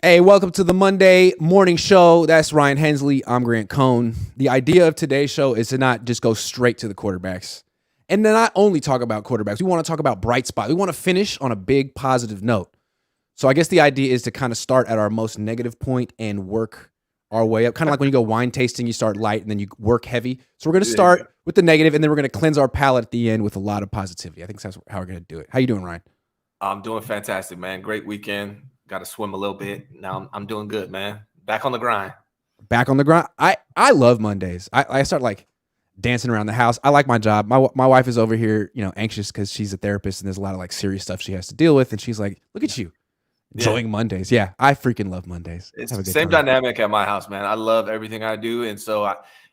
Hey, welcome to the Monday morning show. That's Ryan Hensley. I'm Grant Cohn. The idea of today's show is to not just go straight to the quarterbacks and then not only talk about quarterbacks. We want to talk about bright spots. We want to finish on a big positive note. So I guess the idea is to kind of start at our most negative point and work our way up. Kind of like when you go wine tasting, you start light and then you work heavy. So we're going to start with the negative and then we're going to cleanse our palate at the end with a lot of positivity. I think that's how we're going to do it. How you doing, Ryan? I'm doing fantastic, man. Great weekend. Got to swim a little bit. Now I'm doing good, man. Back on the grind. Back on the grind. I love Mondays. I start like dancing around the house. I like my job. My wife is over here, anxious because she's a therapist and there's a lot of like serious stuff she has to deal with. And she's like, look at you enjoying Mondays. Yeah, I freaking love Mondays. It's the same dynamic at my house, man. I love everything I do. And so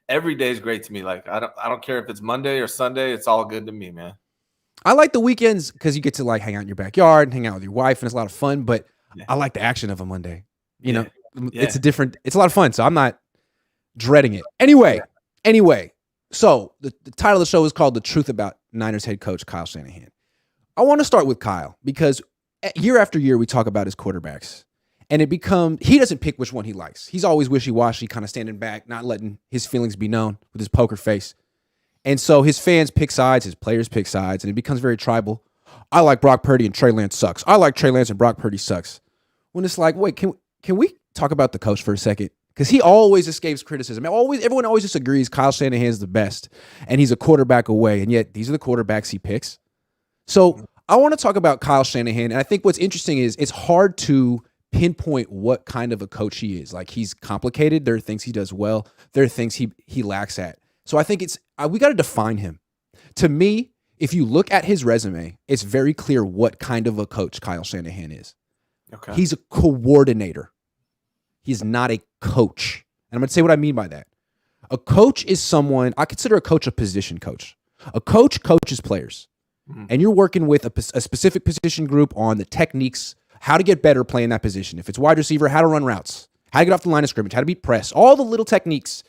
every day is great to me. Like I don't care if it's Monday or Sunday. It's all good to me, man. I like the weekends because you get to like hang out in your backyard and hang out with your wife and it's a lot of fun. But I like the action of a Monday. It's a lot of fun. So I'm not dreading it. Anyway, so the title of the show is called The Truth About Niners head coach Kyle Shanahan. I want to start with Kyle because year after year we talk about his quarterbacks and he doesn't pick which one he likes. He's always wishy-washy, kind of standing back, not letting his feelings be known with his poker face. And so his fans pick sides, his players pick sides, and it becomes very tribal. I like Brock Purdy and Trey Lance sucks. I like Trey Lance and Brock Purdy sucks. When it's like, wait, can we talk about the coach for a second? Because he always escapes criticism. Everyone always just agrees Kyle Shanahan is the best, and he's a quarterback away, and yet these are the quarterbacks he picks. So I want to talk about Kyle Shanahan, and I think what's interesting is it's hard to pinpoint what kind of a coach he is. Like, he's complicated. There are things he does well. There are things he lacks at. So I think we got to define him. To me, if you look at his resume, it's very clear what kind of a coach Kyle Shanahan is. Okay. He's a coordinator. He's not a coach. And I'm going to say what I mean by that. A coach is someone, I consider a coach a position coach. A coach coaches players. Mm-hmm. And you're working with a specific position group on the techniques, how to get better playing that position. If it's wide receiver, how to run routes, how to get off the line of scrimmage, how to beat press, all the little techniques.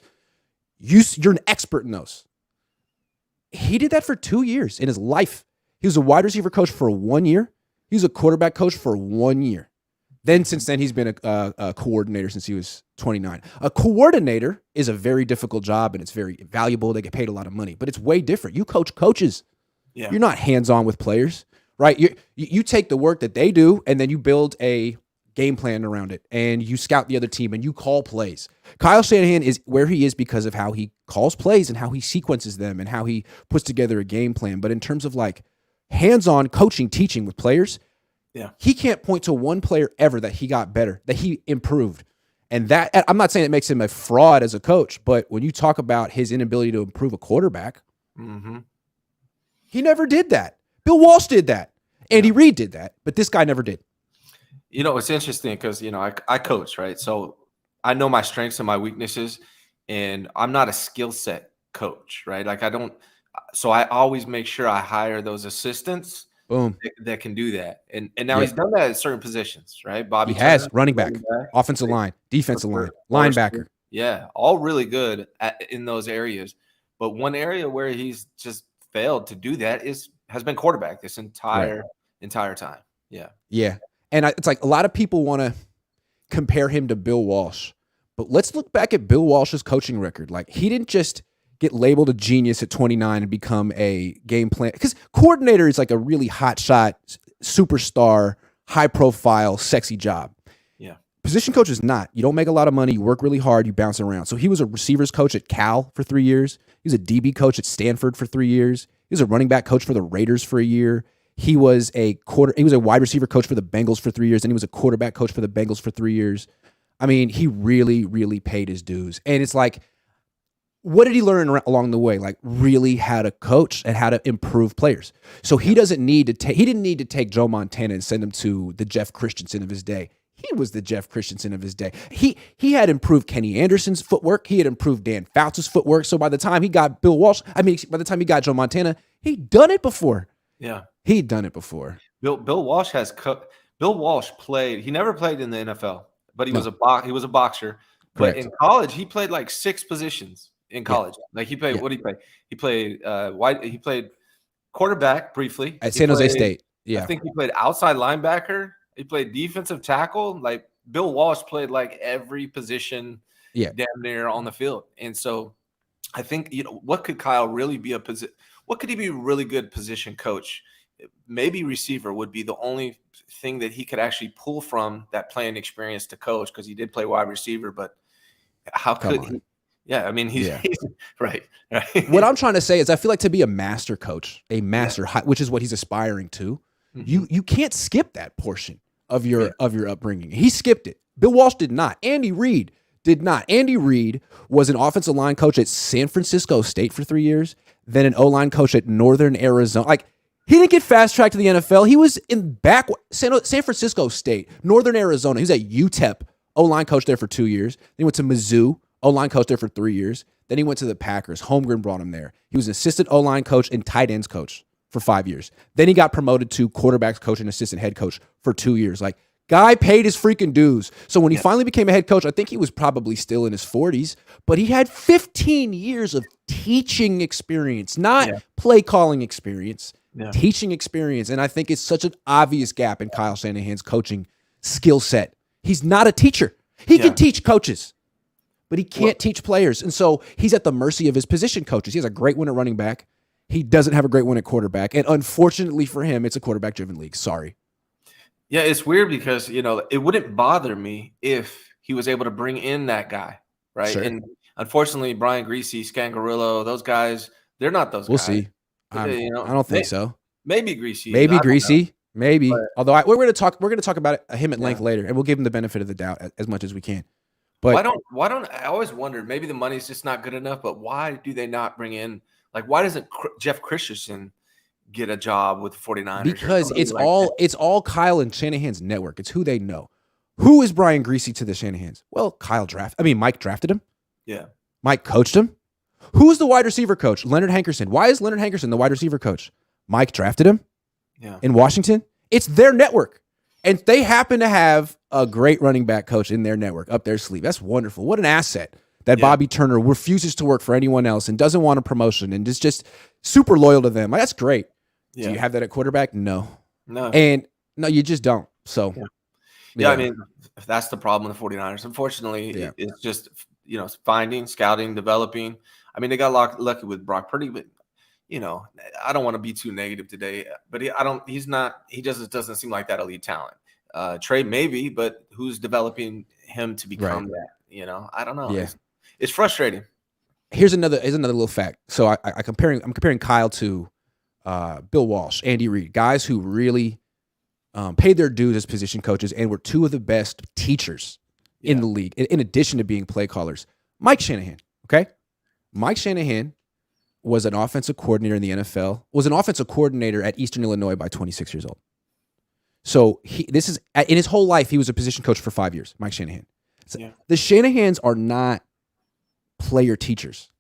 You're an expert in those. He did that for 2 years in his life. He was a wide receiver coach for 1 year. He was a quarterback coach for 1 year. Since then, he's been a coordinator since he was 29. A coordinator is a very difficult job, and it's very valuable. They get paid a lot of money, but it's way different. You coach coaches. Yeah. You're not hands-on with players, right? You take the work that they do, and then you build a game plan around it, and you scout the other team, and you call plays. Kyle Shanahan is where he is because of how he calls plays and how he sequences them and how he puts together a game plan. But in terms of like hands-on coaching, teaching with players, he can't point to one player ever that he got better, that he improved. And that, I'm not saying it makes him a fraud as a coach, but when you talk about his inability to improve a quarterback, he never did that. Bill Walsh did that. Andy Reid did that, but this guy never did. It's interesting because, I coach, right? So I know my strengths and my weaknesses, and I'm not a skill set coach, right? Like so I always make sure I hire those assistants that can do that. And now he's done that at certain positions, right? Bobby has running back, offensive line, defensive line, linebacker. Yeah, all really good in those areas. But one area where he's just failed to do that has been quarterback this entire time. Yeah. Yeah. And it's like a lot of people want to compare him to Bill Walsh. But let's look back at Bill Walsh's coaching record. Like, he didn't just get labeled a genius at 29 and become a game plan. Because coordinator is like a really hot shot, superstar, high profile, sexy job. Yeah. Position coach is not. You don't make a lot of money. You work really hard. You bounce around. So he was a receivers coach at Cal for 3 years. He was a DB coach at Stanford for 3 years. He was a running back coach for the Raiders for a year. He was a wide receiver coach for the Bengals for 3 years, and he was a quarterback coach for the Bengals for 3 years. I mean, he really, really paid his dues. And it's like, what did he learn along the way? Like, really how to coach and how to improve players. So he didn't need to take Joe Montana and send him to the Jeff Christensen of his day. He was the Jeff Christensen of his day. He had improved Kenny Anderson's footwork. He had improved Dan Fouts' footwork. So by the time he got by the time he got Joe Montana, he'd done it before. Yeah. He'd done it before. Bill Walsh Bill Walsh played. He never played in the NFL, but he was a boxer. Correct. But in college, he played like 6 positions in college. Yeah. Like he played. What did he play? He played He played quarterback briefly at San Jose State. Yeah, I think he played outside linebacker. He played defensive tackle. Like Bill Walsh played like every position Yeah. damn near on the field. And so I think, what could Kyle really be what could he be a really good position coach? Maybe receiver would be the only thing that he could actually pull from that playing experience to coach, because he did play wide receiver, but how could he? Yeah, I mean, he's right. What I'm trying to say is I feel like to be a master coach, which is what he's aspiring to, you can't skip that portion of your upbringing. He skipped it. Bill Walsh did not. Andy Reid did not. Andy Reid was an offensive line coach at San Francisco State for 3 years, then an O-line coach at Northern Arizona. Like, he didn't get fast-tracked to the NFL. He was in San Francisco State, Northern Arizona. He was at UTEP, O-line coach there for 2 years. Then he went to Mizzou, O-line coach there for 3 years. Then he went to the Packers. Holmgren brought him there. He was an assistant O-line coach and tight ends coach for 5 years. Then he got promoted to quarterbacks coach and assistant head coach for 2 years. Like, guy paid his freaking dues. So when he finally became a head coach, I think he was probably still in his 40s, but he had 15 years of teaching experience, not play calling experience, teaching experience. And I think it's such an obvious gap in Kyle Shanahan's coaching skill set. He's not a teacher. He can teach coaches, but he can't teach players. And so he's at the mercy of his position coaches. He has a great one at running back. He doesn't have a great one at quarterback. And unfortunately for him, it's a quarterback-driven league. Sorry. Yeah, it's weird because, it wouldn't bother me if he was able to bring in that guy, right? Sure. And unfortunately, Brian Griese, Scangarillo, those guys, they're not those guys. We'll see. I don't think so. Maybe Griese. Maybe Griese. Maybe. But, although we're going to talk about him at length later, and we'll give him the benefit of the doubt as much as we can. But why don't I always wondered, maybe the money's just not good enough, but why do they not bring in, like, why doesn't Jeff Christensen get a job with the 49ers? Because it's all Kyle and Shanahan's network. It's who they know. Who is Brian Griese to the Shanahans? Well, Mike drafted him. Yeah. Mike coached him. Who's the wide receiver coach? Leonard Hankerson. Why is Leonard Hankerson the wide receiver coach? Mike drafted him in Washington. It's their network. And they happen to have a great running back coach in their network up their sleeve. That's wonderful. What an asset that Bobby Turner refuses to work for anyone else and doesn't want a promotion and is just super loyal to them. Like, that's great. Yeah. Do you have that at quarterback? No. And no, you just don't. So, I mean, that's the problem with the 49ers. Unfortunately, it's just, finding, scouting, developing. I mean, they got lucky with Brock Purdy, but, I don't want to be too negative today, but he just doesn't seem like that elite talent. Trey, maybe, but who's developing him to become that? I don't know. Yeah. It's frustrating. Here's another little fact. So I'm comparing Kyle to Bill Walsh, Andy Reid, guys who really paid their dues as position coaches and were two of the best teachers in the league, in addition to being play callers. Mike Shanahan, okay? Mike Shanahan was an offensive coordinator in the NFL, was an offensive coordinator at Eastern Illinois by 26 years old. So in his whole life, he was a position coach for 5 years, Mike Shanahan. So the Shanahans are not player teachers.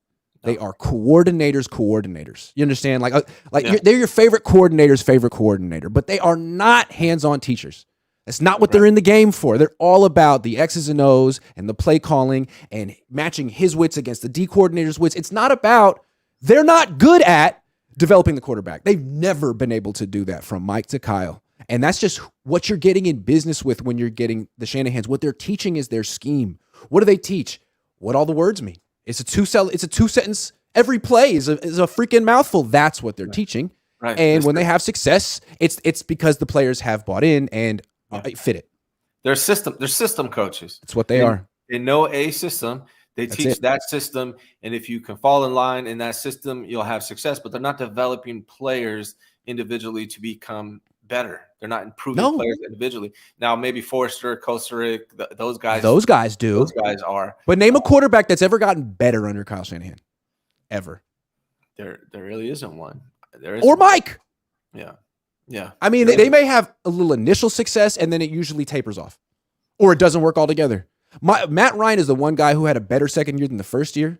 They are coordinators. You understand? They're your favorite coordinator's favorite coordinator, but they are not hands-on teachers. That's not what they're in the game for. They're all about the X's and O's and the play calling and matching his wits against the D coordinator's wits. It's not about, they're not good at developing the quarterback. They've never been able to do that from Mike to Kyle. And that's just what you're getting in business with when you're getting the Shanahans. What they're teaching is their scheme. What do they teach? What all the words mean. It's a two sentence. Every play is a freaking mouthful. That's what they're teaching. Right. And when they have success, it's because the players have bought in and fit it. They're system coaches. That's what they are. They know a system. They teach that system. And if you can fall in line in that system, you'll have success. But they're not developing players individually to become better. They're not improving players individually. Now, maybe Forrester, Kosaric, those guys. Those guys do. Those guys are. But name a quarterback that's ever gotten better under Kyle Shanahan. Ever. There really isn't one. Or Mike. Yeah. I mean, they may have a little initial success, and then it usually tapers off. Or it doesn't work altogether. Matt Ryan is the one guy who had a better second year than the first year.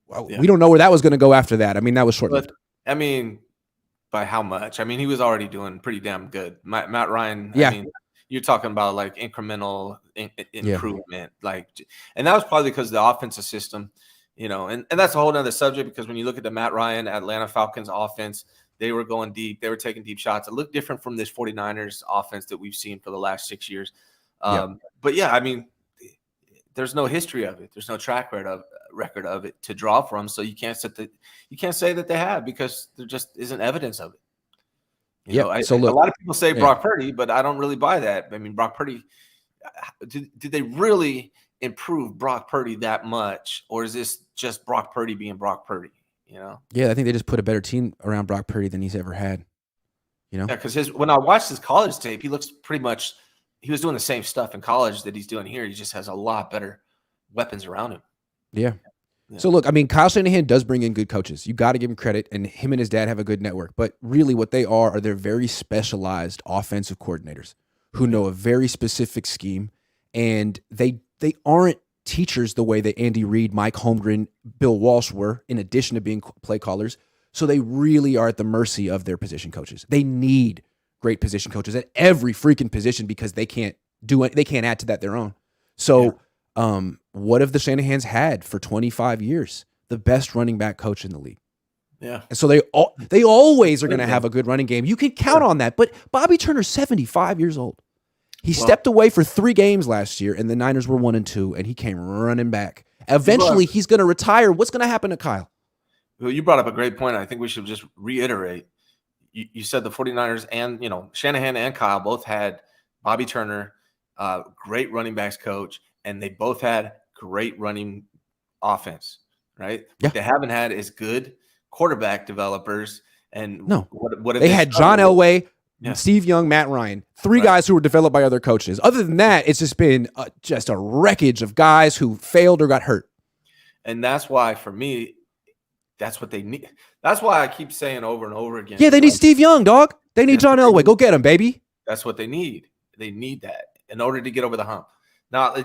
Well, we don't know where that was going to go after that. I mean, that was short-lived. I mean, by how much? I mean, he was already doing pretty damn good. Matt Ryan, I mean, you're talking about like incremental improvement. And that was probably because of the offensive system, and that's a whole nother subject, because when you look at the Matt Ryan Atlanta Falcons offense, they were going deep. They were taking deep shots. It looked different from this 49ers offense that we've seen for the last 6 years. But yeah, I mean, there's no history of it. There's no track record of it to draw from. So you can't say that they have, because there just isn't evidence of it. You know, So look, a lot of people say Brock Purdy, but I don't really buy that. I mean, Brock Purdy, did they really improve Brock Purdy that much, or is this just Brock Purdy being Brock Purdy? You know? Yeah, I think they just put a better team around Brock Purdy than he's ever had. You know? Yeah, because when I watched his college tape, he looks pretty much he was doing the same stuff in college that he's doing here. He just has a lot better weapons around him. Yeah. So look, I mean, Kyle Shanahan does bring in good coaches. You got to give him credit, and him and his dad have a good network. But really, what they are they're very specialized offensive coordinators who know a very specific scheme, and they aren't teachers the way that Andy Reid, Mike Holmgren, Bill Walsh were, in addition to being play callers. So they really are at the mercy of their position coaches. They need great position coaches at every freaking position because they can't add to that their own. So what have the Shanahans had for 25 years? The best running back coach in the league. Yeah. And so they always are going to have a good running game. You can count on that. But Bobby Turner's 75 years old. He stepped away for 3 games last year, and the Niners were 1-2, and he came running back. Eventually, he's going to retire. What's going to happen to Kyle? Well, you brought up a great point. I think we should just reiterate. You said the 49ers and, Shanahan and Kyle both had Bobby Turner, great running backs coach, and they both had great running offense, right? Yeah. What they haven't had is good quarterback developers. And what they had John Elway, Steve Young, Matt Ryan, 3 guys who were developed by other coaches. Other than that, it's just been just a wreckage of guys who failed or got hurt. And that's why, for me, that's what they need. That's why I keep saying over and over again. Yeah, they need Steve Young, dog. They need John Elway. Go get him, baby. That's what they need. They need that in order to get over the hump. Now,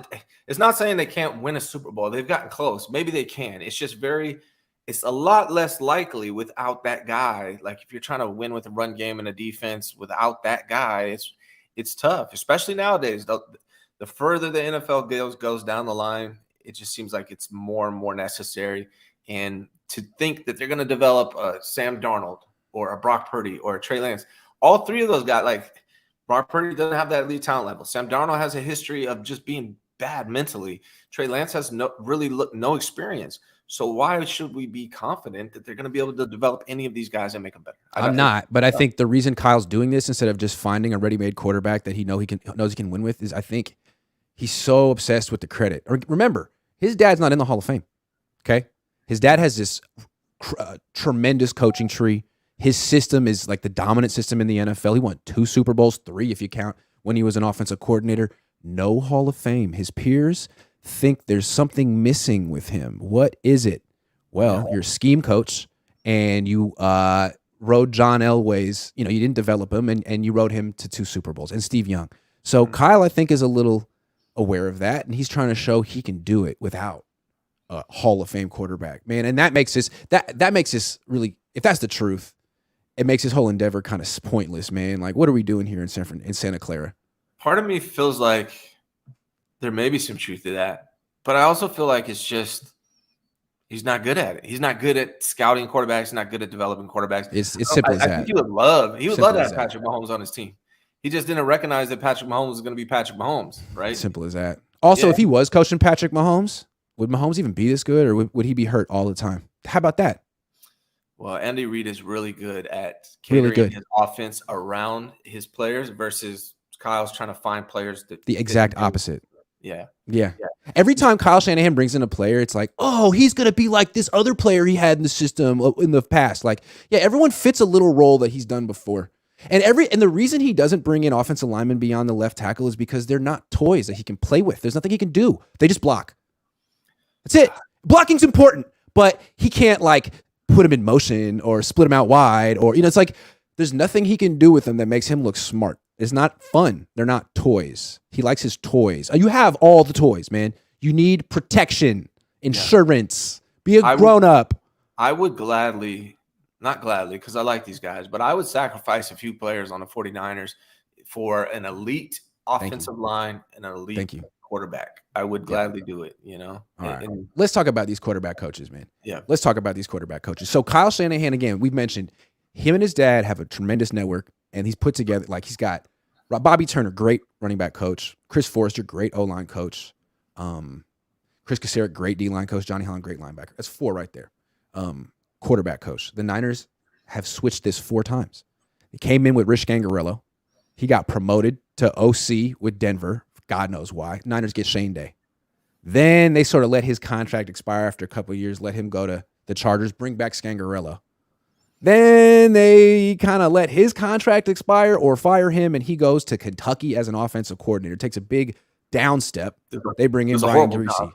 it's not saying they can't win a Super Bowl. They've gotten close. Maybe they can. It's just it's a lot less likely without that guy. Like, if you're trying to win with a run game and a defense without that guy, it's tough, especially nowadays. The further the NFL goes down the line, it just seems like it's more and more necessary. And to think that they're going to develop a Sam Darnold or a Brock Purdy or a Trey Lance, all 3 of those guys, like Brock Purdy doesn't have that elite talent level. Sam Darnold has a history of just being bad mentally. Trey Lance has no experience. So why should we be confident that they're going to be able to develop any of these guys and make them better? I'm not, but I think the reason Kyle's doing this instead of just finding a ready-made quarterback that knows he can win with is I think he's so obsessed with the credit. Remember, his dad's not in the Hall of Fame. Okay, his dad has this tremendous coaching tree. His system is like the dominant system in the NFL. He won 2 Super Bowls, 3 if you count when he was an offensive coordinator. No Hall of Fame. His peers think there's something missing with him. What is it? Well, you're a scheme coach, and you rode John Elway's, you didn't develop him, and you rode him to 2 Super Bowls, and Steve Young. So Kyle, I think, is a little aware of that, and he's trying to show he can do it without a Hall of Fame quarterback, man. And that makes this really, if that's the truth, it makes his whole endeavor kind of pointless, man. Like, what are we doing here in Santa Clara? Part of me feels like there may be some truth to that, but I also feel like it's just he's not good at it. He's not good at scouting quarterbacks. He's not good at developing quarterbacks. It's simple as that. I think he would love to have Patrick Mahomes on his team. He just didn't recognize that Patrick Mahomes was going to be Patrick Mahomes, right? Simple as that. Also, if he was coaching Patrick Mahomes, would Mahomes even be this good, or would he be hurt all the time? How about that? Well, Andy Reid is really good at catering his offense around his players versus Kyle's trying to find players that the exact opposite. Yeah. Every time Kyle Shanahan brings in a player, it's like, oh, he's going to be like this other player he had in the system in the past. Like, yeah, everyone fits a little role that he's done before. And the reason he doesn't bring in offensive linemen beyond the left tackle is because they're not toys that he can play with. There's nothing he can do. They just block. That's it. Blocking's important, but he can't like put him in motion or split him out wide, or it's like there's nothing he can do with them that makes him look smart. It's not fun. They're not toys. He likes his toys. You have all the toys, man. You need protection, insurance. Be a grown up. I would gladly, not gladly, because I like these guys, but I would sacrifice a few players on the 49ers for an elite offensive line and an elite quarterback. I would gladly do it, All right. Let's talk about these quarterback coaches, man. Yeah. Let's talk about these quarterback coaches. So Kyle Shanahan, again, we've mentioned him and his dad have a tremendous network, and he's put together, like he's got Bobby Turner, great running back coach. Chris Forrester, great O-line coach. Chris Kacerek, great D-line coach. Johnny Holland, great linebacker. That's 4 right there. Quarterback coach. The Niners have switched this 4 times. They came in with Rich Scangarello. He got promoted to OC with Denver. God knows why. Niners get Shane Day. Then they sort of let his contract expire after a couple of years, let him go to the Chargers, bring back Scangarello. Then they kind of let his contract expire or fire him, and he goes to Kentucky as an offensive coordinator. Takes a big down step. They bring in Brian Griese.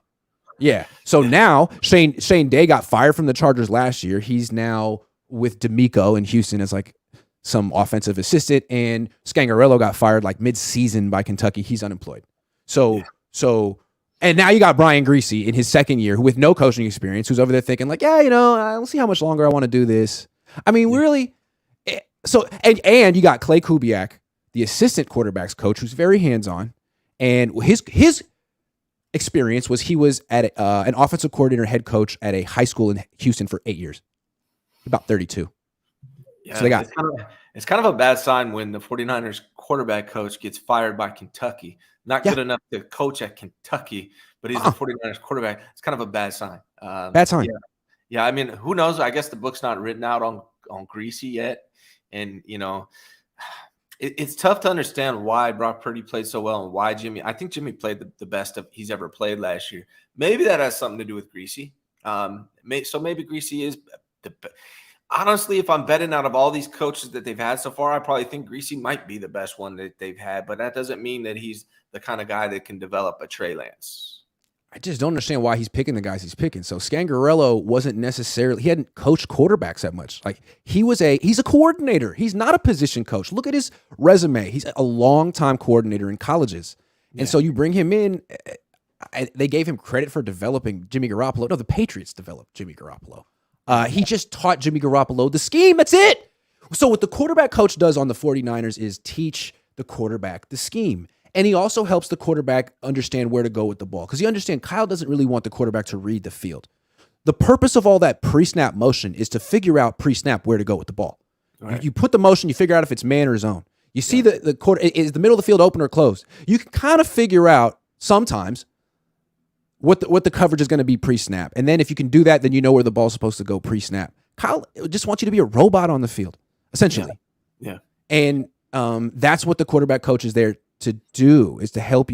Yeah. So now Shane Day got fired from the Chargers last year. He's now with D'Amico in Houston as like some offensive assistant, and Scangarello got fired like mid-season by Kentucky. He's unemployed. So and now you got Brian Griese in his second year with no coaching experience, who's over there thinking like, yeah, I'll see how much longer I want to do this. I mean, really. So and you got Clay Kubiak, the assistant quarterbacks coach, who's very hands-on, and his experience was he was at an offensive coordinator, head coach at a high school in Houston for 8 years. About 32. Yeah, so they got. It's kind of a bad sign when the 49ers quarterback coach gets fired by Kentucky. Not good enough to coach at Kentucky, but he's the 49ers quarterback. It's kind of a bad sign. Bad sign. Yeah, I mean, who knows? I guess the book's not written out on Griese yet. And, it's tough to understand why Brock Purdy played so well and why Jimmy. I think Jimmy played the best he's ever played last year. Maybe that has something to do with Griese. So maybe Griese is the honestly, if I'm betting out of all these coaches that they've had so far, I probably think Griese might be the best one that they've had. But that doesn't mean that he's the kind of guy that can develop a Trey Lance. I just don't understand why he's picking the guys he's picking. So Scangarello wasn't necessarily, he hadn't coached quarterbacks that much. Like he's a coordinator. He's not a position coach. Look at his resume. He's a long-time coordinator in colleges. And so you bring him in, they gave him credit for developing Jimmy Garoppolo. No, the Patriots developed Jimmy Garoppolo. He just taught Jimmy Garoppolo the scheme. That's it. So what the quarterback coach does on the 49ers is teach the quarterback the scheme. And he also helps the quarterback understand where to go with the ball. Because you understand, Kyle doesn't really want the quarterback to read the field. The purpose of all that pre-snap motion is to figure out pre-snap where to go with the ball. Right. You put the motion, you figure out if it's man or zone. You see the quarter, is the middle of the field open or closed? You can kind of figure out sometimes what the coverage is going to be pre-snap. And then if you can do that, then you know where the ball's supposed to go pre-snap. Kyle just wants you to be a robot on the field, essentially. Yeah. And that's what the quarterback coach is there to do, is to help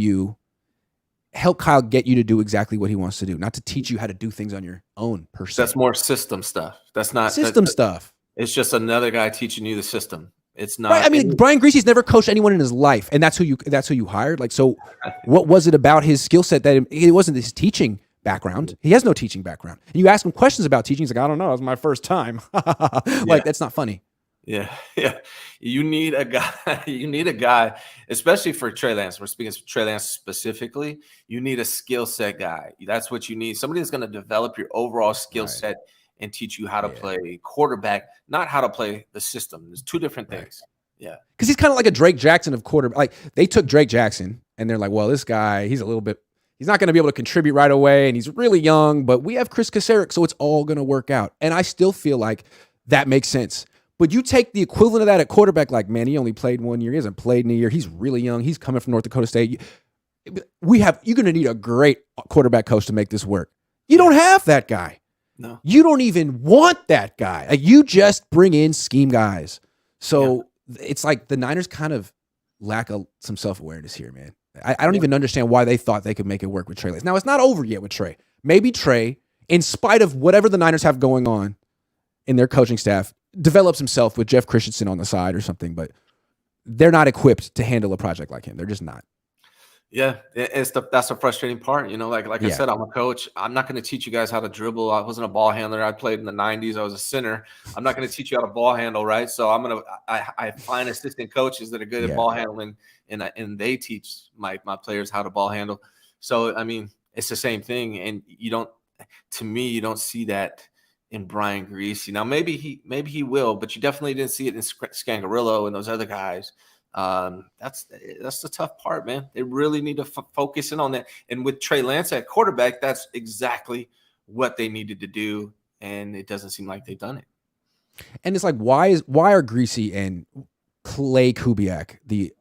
Kyle get you to do exactly what he wants to do, not to teach you how to do things on your own per se. That's more system stuff. That's not system stuff. It's just another guy teaching you the system. It's not. Right. I mean, Brian Griese's never coached anyone in his life, and that's who you hired. Like, so what was it about his skill set that it wasn't his teaching background? He has no teaching background. And you ask him questions about teaching, he's like, I don't know, it was my first time. That's not funny. Yeah. You need a guy, especially for Trey Lance. We're speaking of Trey Lance specifically. You need a skill set guy. That's what you need. Somebody that's going to develop your overall skill set and teach you how to play quarterback, not how to play the system. There's two different things. Yeah. Because he's kind of like a Drake Jackson of quarterback. Like, they took Drake Jackson and they're like, well, this guy, he's not going to be able to contribute right away, and he's really young, but we have Chris Kacerek, so it's all going to work out. And I still feel like that makes sense. But you take the equivalent of that at quarterback, like, man, he only played 1 year. He hasn't played in a year. He's really young. He's coming from North Dakota State. You're going to need a great quarterback coach to make this work. You don't have that guy. No. You don't even want that guy. Like, you just bring in scheme guys. So it's like the Niners kind of lack some self-awareness here, man. I don't even understand why they thought they could make it work with Trey Lance. Now, it's not over yet with Trey. Maybe Trey, in spite of whatever the Niners have going on in their coaching staff, develops himself with Jeff Christensen on the side or something, but they're not equipped to handle a project like him. They're just not. Yeah, that's the frustrating part. Like I said, I'm a coach. I'm not going to teach you guys how to dribble. I wasn't a ball handler. I played in the 90s. I was a center. I'm not going to teach you how to ball handle, right? So I find assistant coaches that are good at ball handling, and they teach my players how to ball handle. So, I mean, it's the same thing. And you don't see that in Brian Griese. Now, maybe he will, but you definitely didn't see it in Scangarello and those other guys. That's the tough part, man. They really need to focus in on that. And with Trey Lance at quarterback, that's exactly what they needed to do, and it doesn't seem like they've done it. And it's like, why are Griese and Clay Kubiak the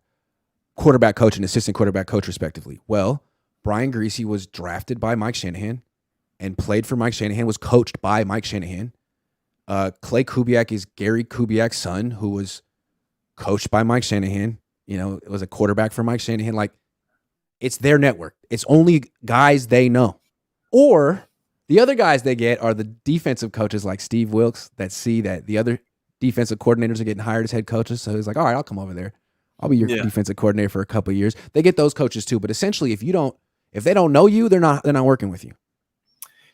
quarterback coach and assistant quarterback coach, respectively. Well, Brian Griese was drafted by Mike Shanahan and played for Mike Shanahan, was coached by Mike Shanahan. Clay Kubiak is Gary Kubiak's son, who was coached by Mike Shanahan. It was a quarterback for Mike Shanahan. Like, it's their network. It's only guys they know. Or the other guys they get are the defensive coaches like Steve Wilkes that see that the other defensive coordinators are getting hired as head coaches. So he's like, all right, I'll come over there. I'll be your defensive coordinator for a couple of years. They get those coaches too. But essentially, if they don't know you, they're not working with you.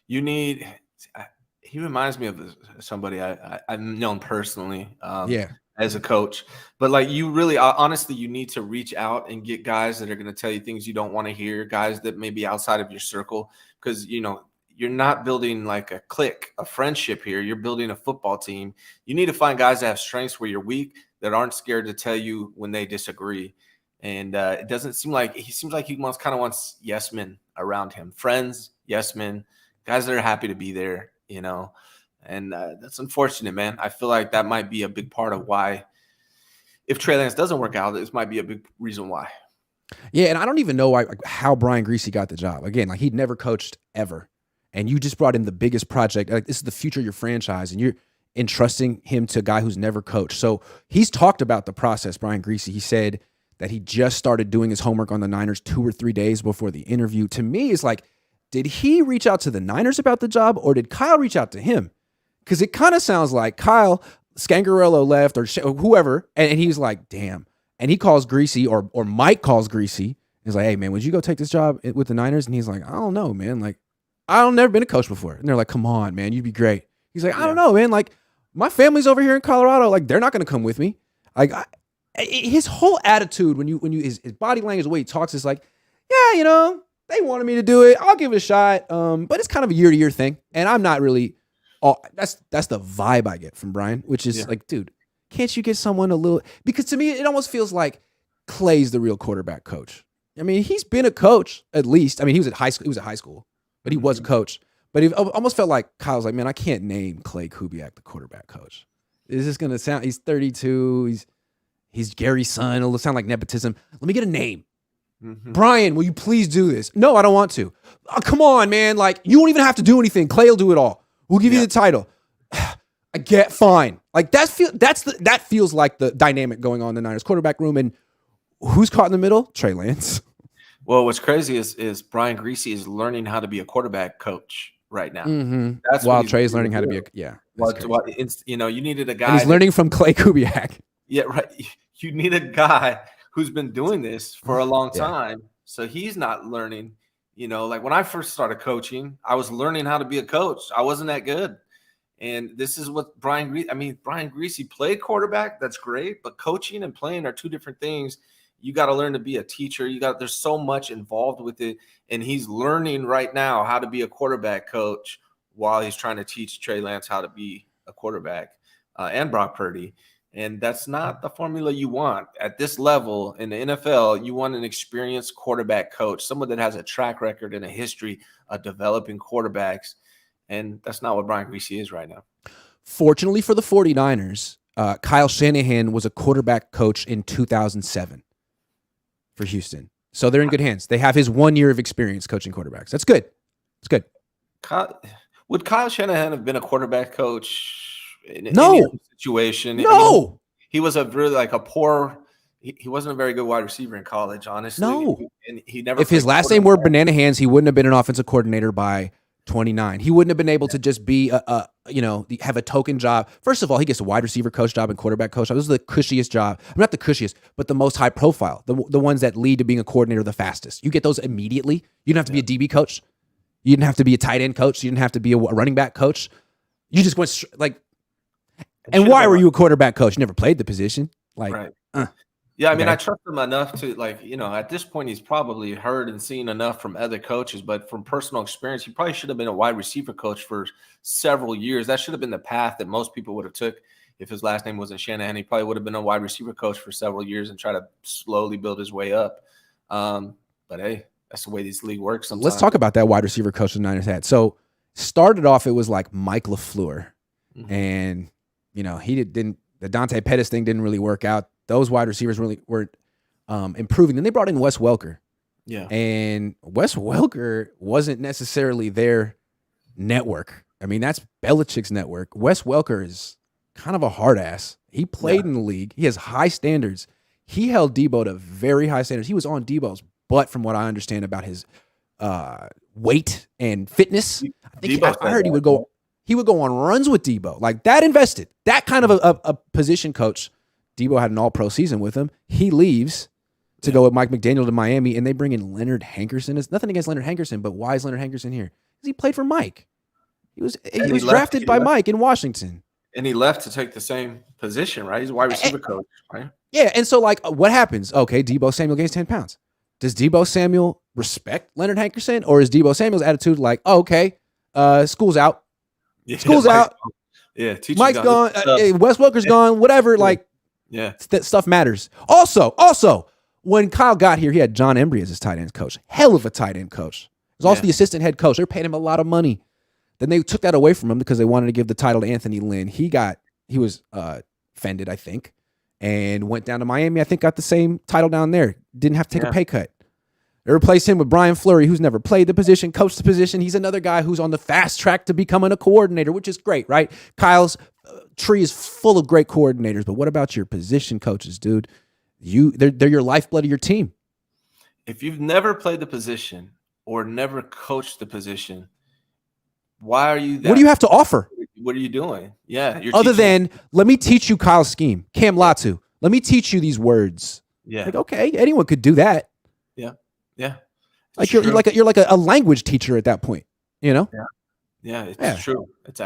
He reminds me of somebody I've known personally. Yeah. As a coach, but like you really, honestly, you need to reach out and get guys that are going to tell you things you don't want to hear, guys that may be outside of your circle, because you're not building like a clique, a friendship here. You're building a football team. You need to find guys that have strengths where you're weak, that aren't scared to tell you when they disagree. And it doesn't seem like he kind of wants yes men around him, friends, yes men, guys that are happy to be there, And that's unfortunate, man. I feel like that might be a big part of why, if Trey Lance doesn't work out, this might be a big reason why. Yeah, and I don't even know how Brian Griese got the job. Again, like he'd never coached ever. And you just brought in the biggest project. Like, this is the future of your franchise, and you're entrusting him to a guy who's never coached. So he's talked about the process, Brian Griese. He said that he just started doing his homework on the Niners 2 or 3 days before the interview. To me, it's like, did he reach out to the Niners about the job, or did Kyle reach out to him? Because it kind of sounds like Kyle Scangarello left or whoever, and he's like, damn. And he calls Griese, or Mike calls Griese. He's like, hey, man, would you go take this job with the Niners? And he's like, I don't know, man. Like, I've never been a coach before. And they're like, come on, man, you'd be great. He's like, I don't know, man. Like, my family's over here in Colorado. Like, they're not going to come with me. Like, his whole attitude, when you his body language, the way he talks, is like, yeah, they wanted me to do it. I'll give it a shot. But it's kind of a year-to-year thing. And I'm not really that's the vibe I get from Brian, which is like, dude, can't you get someone a little, because to me, it almost feels like Clay's the real quarterback coach. I mean, he's been a coach, at least. I mean, he was at high school, but he was a coach. But it almost felt like Kyle's like, man, I can't name Clay Kubiak the quarterback coach. Is this going to sound, he's 32, he's Gary's son, it'll sound like nepotism. Let me get a name. Mm-hmm. Brian, will you please do this? No, I don't want to. Oh, come on, man. Like, you won't even have to do anything. Clay will do it all. We'll give you the title. I get fine. Like, that feels like the dynamic going on in the Niners quarterback room. And who's caught in the middle? Trey Lance. Well, what's crazy is Brian Griese is learning how to be a quarterback coach right now. Mm-hmm. That's while Trey's learning how to be you needed a guy. And he's learning from Clay Kubiak. Yeah, right. You need a guy who's been doing this for a long time. So he's not learning. Like when I first started coaching, I was learning how to be a coach. I wasn't that good. And this is what Brian Griese played quarterback. That's great. But coaching and playing are two different things. You got to learn to be a teacher. There's so much involved with it. And he's learning right now how to be a quarterback coach while he's trying to teach Trey Lance how to be a quarterback and Brock Purdy. And that's not the formula you want. At this level in the NFL, you want an experienced quarterback coach, someone that has a track record and a history of developing quarterbacks. And that's not what Brian Griese is right now. Fortunately for the 49ers, Kyle Shanahan was a quarterback coach in 2007 for Houston. So they're in good hands. They have his 1 year of experience coaching quarterbacks. That's good. It's good. Would Kyle Shanahan have been a quarterback coach in any situation? No. He was a really he wasn't a very good wide receiver in college, honestly. No. And he never. If his last name were Banana Hands, he wouldn't have been an offensive coordinator by 29. He wouldn't have been able to just be have a token job. First of all, he gets a wide receiver coach job and quarterback coach job. This is the cushiest job. I'm not the cushiest, but the most high profile. The ones that lead to being a coordinator the fastest. You get those immediately. You didn't have to be a DB coach. You didn't have to be a tight end coach. You didn't have to be a running back coach. You just went and why were you a quarterback coach? You never played the position. Right. Yeah, I mean, I trust him enough to at this point, he's probably heard and seen enough from other coaches, but from personal experience, he probably should have been a wide receiver coach for several years. That should have been the path that most people would have took if his last name wasn't Shanahan. He probably would have been a wide receiver coach for several years and try to slowly build his way up. But hey, that's the way this league works sometimes. Let's talk about that wide receiver coach the Niners had. So started off, it was like Mike LaFleur, and he didn't. The Dante Pettis thing didn't really work out. Those wide receivers really weren't improving. Then they brought in Wes Welker. Yeah. And Wes Welker wasn't necessarily their network. I mean, that's Belichick's network. Wes Welker is kind of a hard ass. He played in the league. He has high standards. He held Debo to very high standards. He was on Debo's butt from what I understand about his weight and fitness. I heard he would go on runs with Debo. Like that invested. That kind of a position coach. Debo had an all-pro season with him. He leaves to go with Mike McDaniel to Miami, and they bring in Leonard Hankerson. It's nothing against Leonard Hankerson, but why is Leonard Hankerson here? Because he played for Mike. He was drafted by Mike in Washington. And he left to take the same position, right? He's a wide receiver coach, right? Yeah, and so like what happens? Okay, Debo Samuel gains 10 pounds. Does Debo Samuel respect Leonard Hankerson, or is Debo Samuel's attitude like, oh, okay, school's out. School's out. Yeah, Mike's gone. Wes Welker's gone. Whatever. Like, that stuff matters. Also, when Kyle got here, he had John Embry as his tight end coach. Hell of a tight end coach. He was also the assistant head coach. They paid him a lot of money. Then they took that away from him because they wanted to give the title to Anthony Lynn. He was offended, I think, and went down to Miami. I think got the same title down there. Didn't have to take a pay cut. They replaced him with Brian Fleury, who's never played the position, coached the position. He's another guy who's on the fast track to becoming a coordinator, which is great, right? Kyle's tree is full of great coordinators, but what about your position coaches, dude? They're your lifeblood of your team. If you've never played the position or never coached the position, why are you there? What do you have to offer? What are you doing? Yeah. Other than, let me teach you Kyle's scheme. Cam Latu. Let me teach you these words. Yeah. Like, okay, anyone could do that. Yeah. Yeah. Like you're like a language teacher at that point, you know? Yeah. Yeah, it's true. It's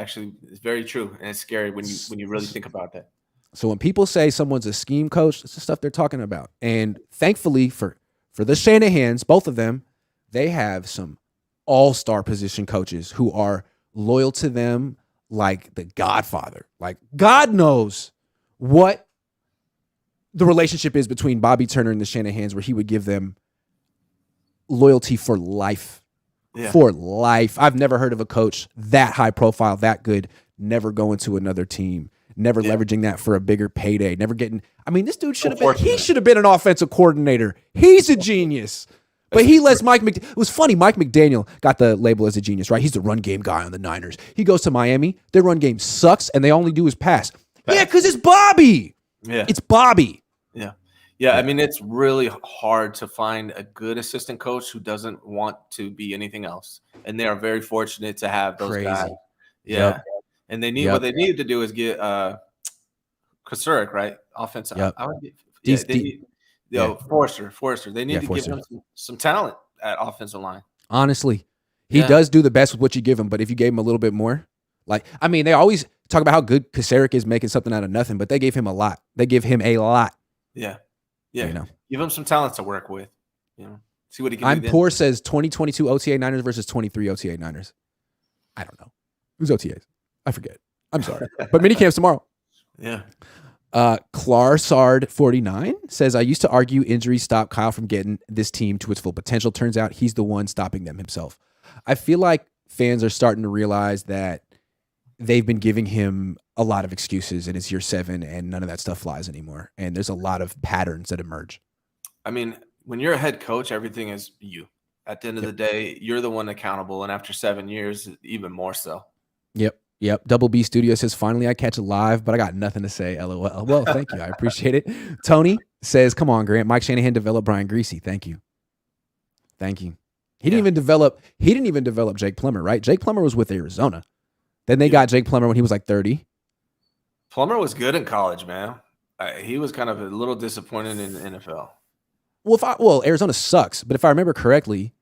very true. And it's scary when you really think about that. So when people say someone's a scheme coach, it's the stuff they're talking about. And thankfully for the Shanahans, both of them, they have some all-star position coaches who are loyal to them like the Godfather. Like God knows what the relationship is between Bobby Turner and the Shanahans, where he would give them loyalty for life. Yeah. For life. I've never heard of a coach that high profile, that good, never going to another team, never leveraging that for a bigger payday, never getting. I mean, this dude should have been an offensive coordinator. He's a genius. But he lets it was funny. Mike McDaniel got the label as a genius, right? He's the run game guy on the Niners. He goes to Miami. Their run game sucks, and they only do is pass. Yeah, because it's Bobby. Yeah. It's Bobby. Yeah. Yeah, I mean, it's really hard to find a good assistant coach who doesn't want to be anything else. And they are very fortunate to have those guys. Yeah. Yep. And they need what they need to do is get Kasurik, right? Offensive. Yep. Forrester. They need to give him some talent at offensive line. Honestly, he does do the best with what you give him, but if you gave him a little bit more, like, I mean, they always talk about how good Kasurik is making something out of nothing, but they gave him a lot. They give him a lot. Yeah. Yeah, give him some talent to work with. See what he can do. I'm Poor says 2022 OTA Niners versus 23 OTA Niners. I don't know. Who's OTAs? I forget. I'm sorry. But minicamps tomorrow. Yeah. Clarsard 49 says, I used to argue injuries stop Kyle from getting this team to its full potential. Turns out he's the one stopping them himself. I feel like fans are starting to realize that they've been giving him a lot of excuses, and it's year 7, and none of that stuff flies anymore. And there's a lot of patterns that emerge. I mean, when you're a head coach, everything is you. At the end of the day, you're the one accountable. And after 7 years, even more so. Yep. Double B Studio says, finally I catch it live, but I got nothing to say. LOL. Well, thank you. I appreciate it. Tony says, come on, Grant. Mike Shanahan developed Brian Greasy. Thank you. He didn't even develop Jake Plummer, right? Jake Plummer was with Arizona. Then they got Jake Plummer when he was like 30. Plummer was good in college, man. He was kind of a little disappointed in the NFL. Well, Arizona sucks, but if I remember correctly,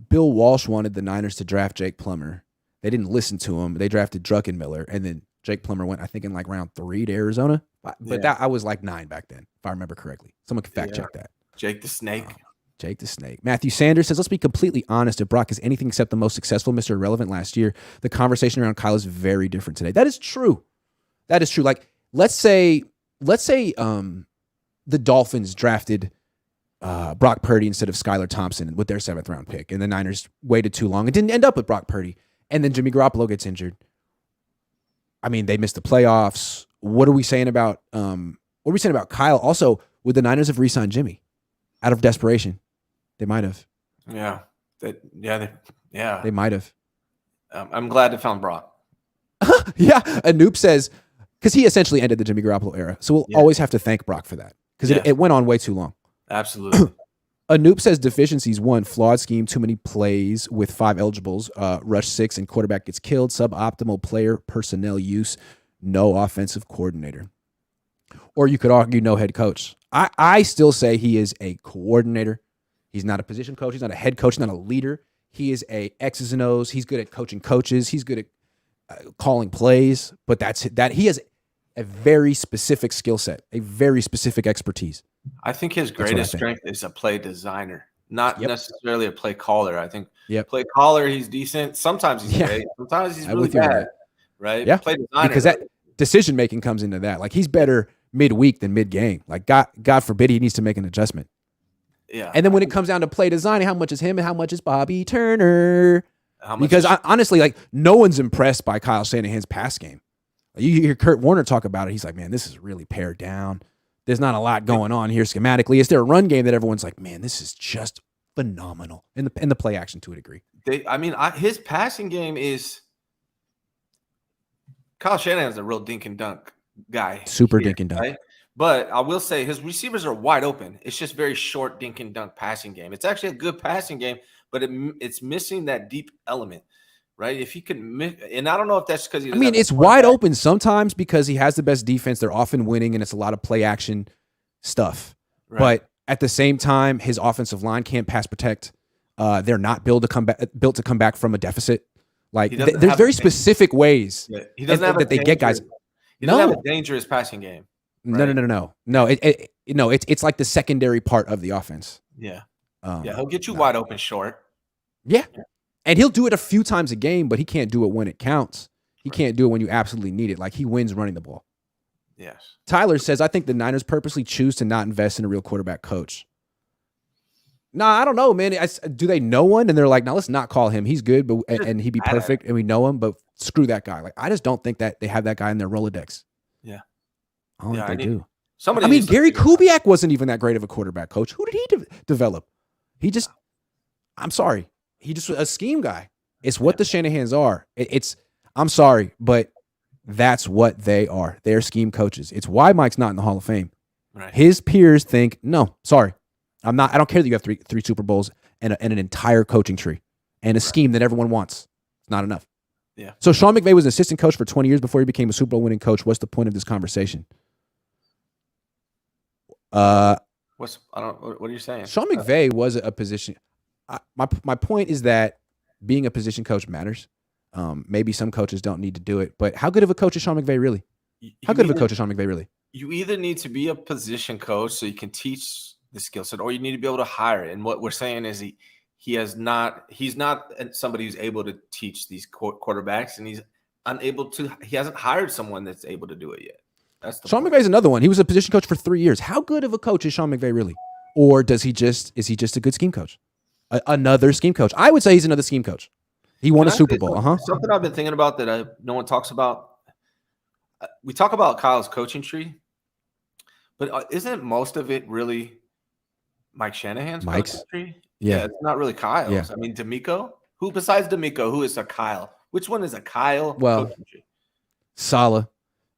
Bill Walsh wanted the Niners to draft Jake Plummer. They didn't listen to him. They drafted Druckenmiller, and then Jake Plummer went, I think, in like round 3 to Arizona. But that I was like 9 back then, if I remember correctly. Someone can fact check that. Jake the Snake. Matthew Sanders says, let's be completely honest. If Brock is anything except the most successful Mr. Irrelevant last year, the conversation around Kyle is very different today. That is true. Like, let's say the Dolphins drafted Brock Purdy instead of Skylar Thompson with their 7th round pick, and the Niners waited too long and didn't end up with Brock Purdy. And then Jimmy Garoppolo gets injured. I mean, they missed the playoffs. What are we saying about Kyle? Also, Would the Niners have re-signed Jimmy out of desperation? They might have. Yeah. They might have. I'm glad they found Brock. Yeah. Anoop says, because he essentially ended the Jimmy Garoppolo era. So we'll always have to thank Brock for that because it went on way too long. Absolutely. Anoop says deficiencies: 1, flawed scheme, too many plays with 5 eligibles, rush 6, and quarterback gets killed, suboptimal player personnel use, no offensive coordinator. Or you could argue no head coach. I still say he is a coordinator. He's not a position coach. He's not a head coach. He's not a leader. He is a X's and O's. He's good at coaching coaches. He's good at calling plays. But he has a very specific skill set, a very specific expertise. I think his greatest strength is a play designer, not necessarily a play caller. I think play caller, he's decent. Sometimes he's great. Sometimes he's really bad. Right? Yeah. Play designer. Because that decision making comes into that. Like he's better midweek than mid game. Like God forbid he needs to make an adjustment. Yeah. And then when it comes down to play designing, how much is him and how much is Bobby Turner? Because honestly, like no one's impressed by Kyle Shanahan's pass game. You hear Kurt Warner talk about it. He's like, man, this is really pared down. There's not a lot going on here schematically. Is there a run game that everyone's like, man, this is just phenomenal in the play action to a degree? His passing game is Kyle Shanahan's a real dink and dunk guy. Super dink and dunk. Right? But I will say his receivers are wide open. It's just very short dink and dunk passing game. It's actually a good passing game, but it's missing that deep element, right? If he could, and I don't know if that's because it's wide open sometimes because he has the best defense. They're often winning, and it's a lot of play action stuff. Right. But at the same time, his offensive line can't pass protect. They're not built to come back from a deficit. Like there's very specific ways that they get guys. He doesn't have a dangerous passing game. Right? No. It's like the secondary part of the offense. Yeah. He'll get you wide open short. Yeah. And he'll do it a few times a game, but he can't do it when it counts. He can't do it when you absolutely need it. Like he wins running the ball. Yes. Tyler says, I think the Niners purposely choose to not invest in a real quarterback coach. Nah, I don't know, man. Do they know one? And they're like, now let's not call him. He's good, but and he'd be perfect, and we know him, but screw that guy. Like I just don't think that they have that guy in their Rolodex. Yeah. I don't think they do. Gary Kubiak wasn't even that great of a quarterback coach. Who did he develop? I'm sorry. He just was a scheme guy. It's what the Shanahans are. I'm sorry, but that's what they are. They're scheme coaches. It's why Mike's not in the Hall of Fame. Right. His peers think, no, sorry. I'm not. I don't care that you have three Super Bowls and an entire coaching tree and a scheme that everyone wants. It's not enough. Yeah. So Sean McVay was an assistant coach for 20 years before he became a Super Bowl winning coach. What's the point of this conversation? What are you saying? Sean McVay was a position. My point is that being a position coach matters. Maybe some coaches don't need to do it, but how good of a coach is Sean McVay really? You either need to be a position coach so you can teach the skill set, or you need to be able to hire it. And what we're saying is he's not somebody who's able to teach these quarterbacks, and he hasn't hired someone that's able to do it yet. Sean McVay's another one. He was a position coach for 3 years. How good of a coach is Sean McVay really? Or is he just a good scheme coach? Another scheme coach. I would say he's another scheme coach. He won a Super Bowl. Something I've been thinking about that no one talks about. We talk about Kyle's coaching tree, but isn't most of it really Mike Shanahan's coaching tree? Yeah, it's not really Kyle's. Yeah. I mean, D'Amico. Who besides D'Amico? Who is a Kyle? Which one is a Kyle coaching tree? Saleh.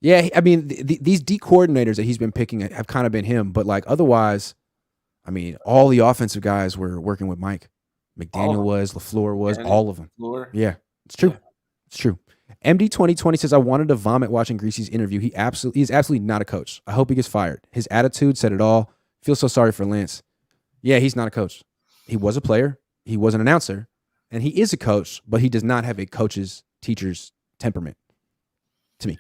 Yeah, I mean, these D coordinators that he's been picking have kind of been him, but like otherwise, I mean, all the offensive guys were working with Mike. McDaniel was, LaFleur was, all of them. Yeah, it's true. Yeah. It's true. MD 2020 says, I wanted to vomit watching Greasy's interview. He's absolutely not a coach. I hope he gets fired. His attitude said it all. Feel so sorry for Lance. Yeah, he's not a coach. He was a player. He was an announcer. And he is a coach, but he does not have a teacher's temperament, to me.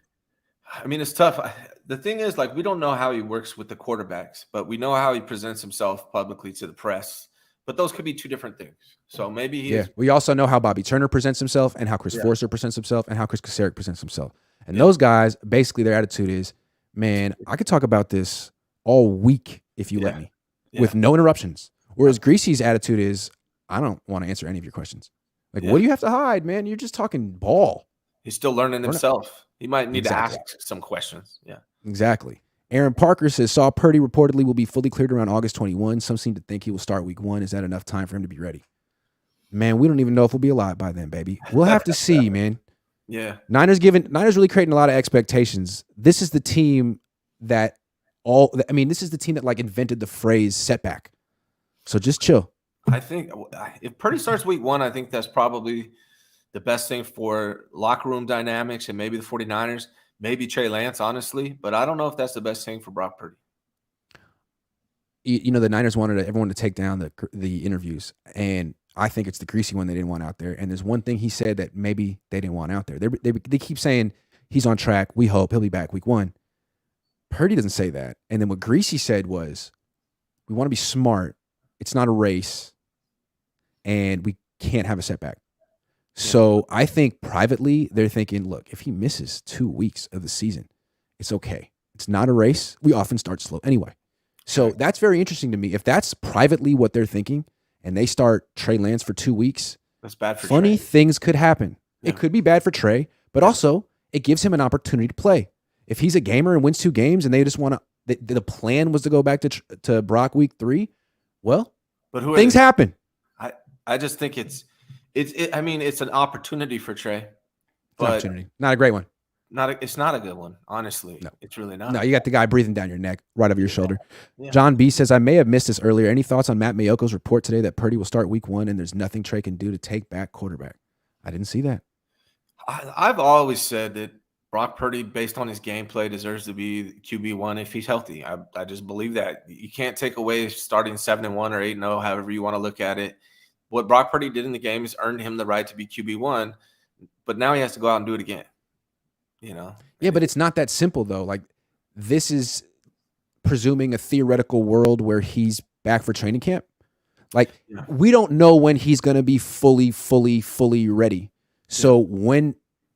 I mean, it's tough. The thing is, like, we don't know how he works with the quarterbacks, but we know how he presents himself publicly to the press. But those could be two different things. So maybe we also know how Bobby Turner presents himself and how Chris Forster presents himself and how Chris Kasarik presents himself. And those guys, basically their attitude is, man, I could talk about this all week if you let me, with no interruptions. Whereas Greasy's attitude is, I don't want to answer any of your questions. Like, what do you have to hide, man? You're just talking ball. He's still learning himself. He might need to ask some questions. Yeah, exactly. Aaron Parker says, saw Purdy reportedly will be fully cleared around August 21. Some seem to think he will start week 1. Is that enough time for him to be ready? Man, we don't even know if we'll be alive by then, baby. We'll have to see, man. Yeah. Niners really creating a lot of expectations. This is the team that this is the team that like invented the phrase setback. So just chill. I think if Purdy starts week 1, I think that's probably the best thing for locker room dynamics and maybe the 49ers, maybe Trey Lance, honestly. But I don't know if that's the best thing for Brock Purdy. You know, the Niners wanted everyone to take down the interviews, and I think it's the greasy one they didn't want out there. And there's one thing he said that maybe they didn't want out there. They keep saying he's on track. We hope he'll be back week 1. Purdy doesn't say that. And then what Greasy said was, we want to be smart. It's not a race, and we can't have a setback. So I think privately they're thinking, look, if he misses 2 weeks of the season, it's okay. It's not a race. We often start slow anyway. So that's very interesting to me. If that's privately what they're thinking, and they start Trey Lance for 2 weeks, that's bad for funny Trey. Things could happen. Yeah. It could be bad for Trey, but also it gives him an opportunity to play. If he's a gamer and wins 2 games and they just want to, the plan was to go back to Brock week 3, well, but things happen. I just think it's an opportunity for Trey. But opportunity. Not a great one. It's not a good one, honestly. No. It's really not. No, you got the guy breathing down your neck, right over your shoulder. Yeah. John B says, I may have missed this earlier. Any thoughts on Matt Mayoko's report today that Purdy will start week 1 and there's nothing Trey can do to take back quarterback? I didn't see that. I've always said that Brock Purdy, based on his gameplay, deserves to be QB1 if he's healthy. I just believe that. You can't take away starting 7-1 or 8-0, however you want to look at it. What Brock Purdy did in the game has earned him the right to be QB1, but now he has to go out and do it again. You know? Yeah, but it's not that simple, though. Like, this is presuming a theoretical world where he's back for training camp. Like, we don't know when he's going to be fully ready. So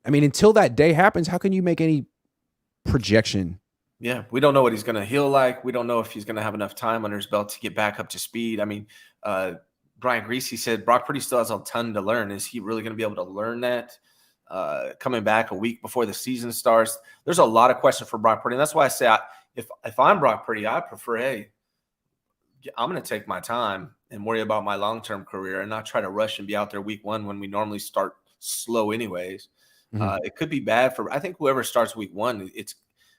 until that day happens, how can you make any projection? Yeah, we don't know what he's going to heal like. We don't know if he's going to have enough time under his belt to get back up to speed. I mean, Brian Greasy said Brock Purdy still has a ton to learn. Is he really going to be able to learn that coming back a week before the season starts? There's a lot of questions for Brock Purdy. And that's why I say if I'm Brock Purdy, I prefer, hey, I'm going to take my time and worry about my long-term career and not try to rush and be out there week 1 when we normally start slow anyways. Mm-hmm. It could be bad I think whoever starts week 1,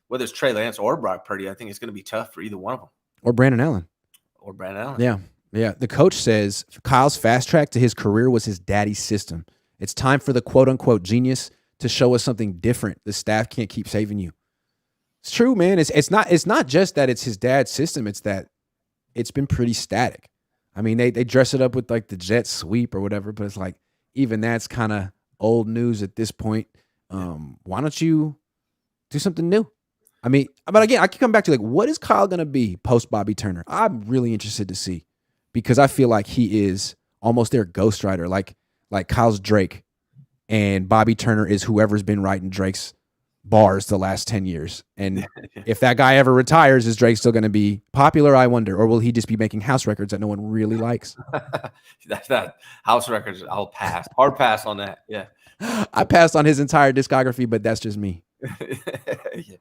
whether it's Trey Lance or Brock Purdy, I think it's going to be tough for either one of them. Or Brandon Allen. Yeah. Yeah. The coach says Kyle's fast track to his career was his daddy's system. It's time for the quote unquote genius to show us something different. The staff can't keep saving you. It's true, man. It's not just that it's his dad's system. It's that it's been pretty static. I mean, they dress it up with like the jet sweep or whatever, but it's like, even that's kind of old news at this point. Why don't you do something new? I mean, but again, I can come back to like, what is Kyle going to be post Bobby Turner? I'm really interested to see, because I feel like he is almost their ghostwriter, like Kyle's Drake, and Bobby Turner is whoever's been writing Drake's bars the last 10 years. And if that guy ever retires, is Drake still going to be popular, I wonder? Or will he just be making house records that no one really likes? That's that house records. I'll pass. Hard pass on that. Yeah. I passed on his entire discography, but that's just me. Yeah.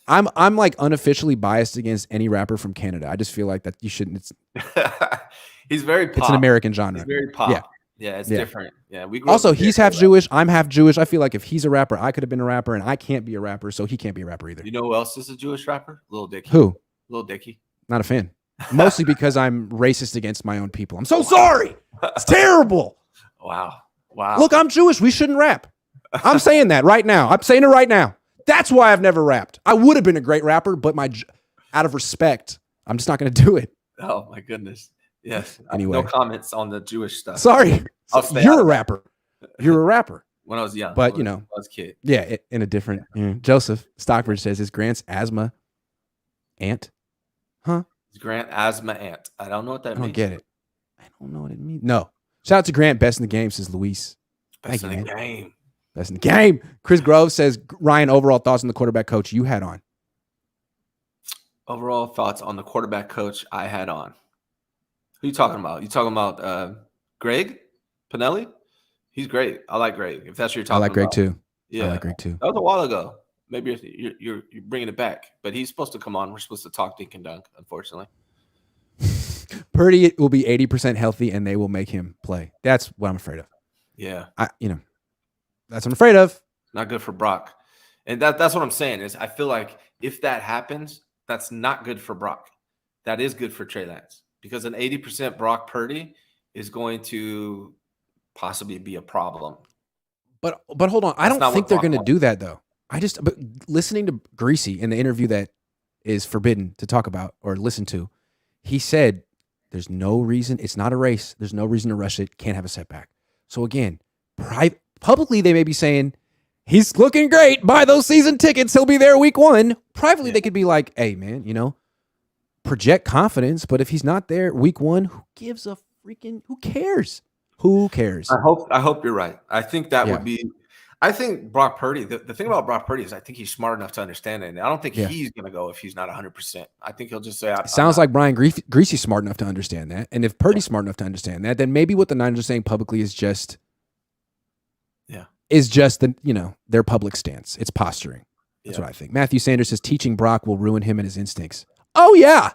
I'm like unofficially biased against any rapper from Canada. I just feel like that you shouldn't. He's very pop. It's an American genre. He's very pop. Yeah. Yeah, it's different. Yeah, we also, he's half Jewish. I'm half Jewish. I feel like if he's a rapper, I could have been a rapper, and I can't be a rapper, so he can't be a rapper either. You know who else is a Jewish rapper? Lil Dicky. Who? Lil Dicky. Not a fan. Mostly because I'm racist against my own people. I'm so sorry. It's terrible. Wow. Look, I'm Jewish. We shouldn't rap. I'm saying that right now. I'm saying it right now. That's why I've never rapped. I would have been a great rapper, but out of respect, I'm just not going to do it. Oh, my goodness. Yes. Anyway. No comments on the Jewish stuff. Sorry. You're a rapper. You're a rapper. When I was young. But, when I was a kid. Yeah, in a different. Joseph Stockbridge says, is Grant's asthma aunt? Huh? Is Grant asthma aunt? I don't know what that means. I don't get it. I don't know what it means. No. Shout out to Grant. Best in the game, says Luis. Best in the game. Best in the game. Chris Grove says, Ryan, overall thoughts on the quarterback coach you had on? Overall thoughts on the quarterback coach I had on. Who are you talking about? You talking about Greg Pinelli? He's great. I like Greg. If that's what you're talking about. I like Greg too. Yeah. I like Greg too. That was a while ago. maybe you're bringing it back. But he's supposed to come on. We're supposed to talk dink and dunk, unfortunately. Purdy will be 80% healthy, and they will make him play. That's what I'm afraid of. Yeah. That's what I'm afraid of. Not good for Brock. And that's what I'm saying is I feel like if that happens, that's not good for Brock. That is good for Trey Lance because an 80% Brock Purdy is going to possibly be a problem. But hold on. I don't think they're going to do that, though. But listening to Greasy in the interview that is forbidden to talk about or listen to, he said there's no reason. It's not a race. There's no reason to rush it. Can't have a setback. So again, publicly they may be saying he's looking great. Buy those season tickets. He'll be there week 1. Privately, they could be like, hey, man, project confidence. But if he's not there week 1, who cares? Who cares? I hope you're right. I think that would be. I think Brock Purdy. The thing about Brock Purdy is I think he's smart enough to understand it. And I don't think he's going to go if he's not 100%. I think he'll just say. It sounds like Brian Greasy's smart enough to understand that. And if Purdy's smart enough to understand that, then maybe what the Niners are saying publicly is just. Is just their public stance. It's posturing. That's what I think. Matthew Sanders says teaching Brock will ruin him and his instincts. Oh yeah.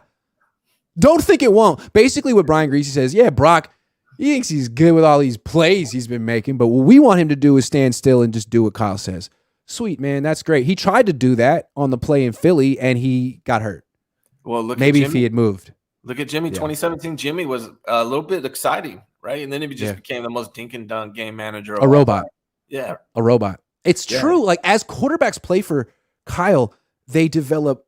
Don't think it won't. Basically what Brian Greasy says, Brock, he thinks he's good with all these plays he's been making, but what we want him to do is stand still and just do what Kyle says. Sweet, man. That's great. He tried to do that on the play in Philly and he got hurt. Well, maybe if he had moved. Look at Jimmy. 2017 Jimmy was a little bit exciting, right? And then he just became the most dink and dunk game manager. A robot. Yeah. A robot. It's true. Like as quarterbacks play for Kyle, they develop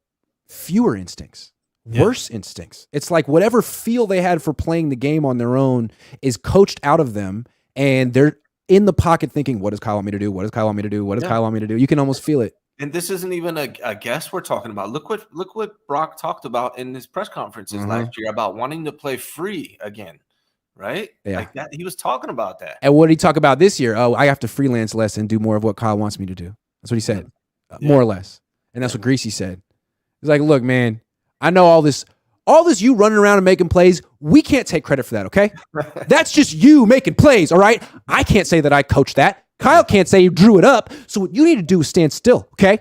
fewer instincts, worse instincts. It's like whatever feel they had for playing the game on their own is coached out of them. And they're in the pocket thinking, what does Kyle want me to do? What does Kyle want me to do? What does Kyle want me to do? You can almost feel it. And this isn't even a guess we're talking about. Look what Brock talked about in his press conferences last year about wanting to play free again. Right? Yeah. Like that. He was talking about that. And what did he talk about this year? Oh, I have to freelance less and do more of what Kyle wants me to do. That's what he said. More or less. And that's what Greasy said. He's like, look, man, I know all this you running around and making plays, we can't take credit for that, okay? That's just you making plays, all right? I can't say that I coached that. Kyle can't say you drew it up. So what you need to do is stand still, okay?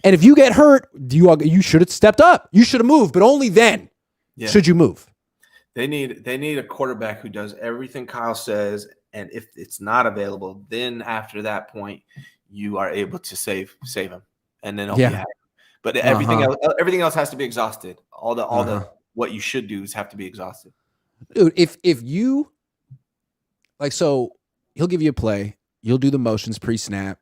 And if you get hurt, you should have stepped up. You should have moved, but only then should you move. They need a quarterback who does everything Kyle says, and if it's not available, then after that point, you are able to save him, and then he'll be happy. But everything else has to be exhausted. All the what you should do is have to be exhausted. Dude, if you so he'll give you a play, you'll do the motions pre-snap,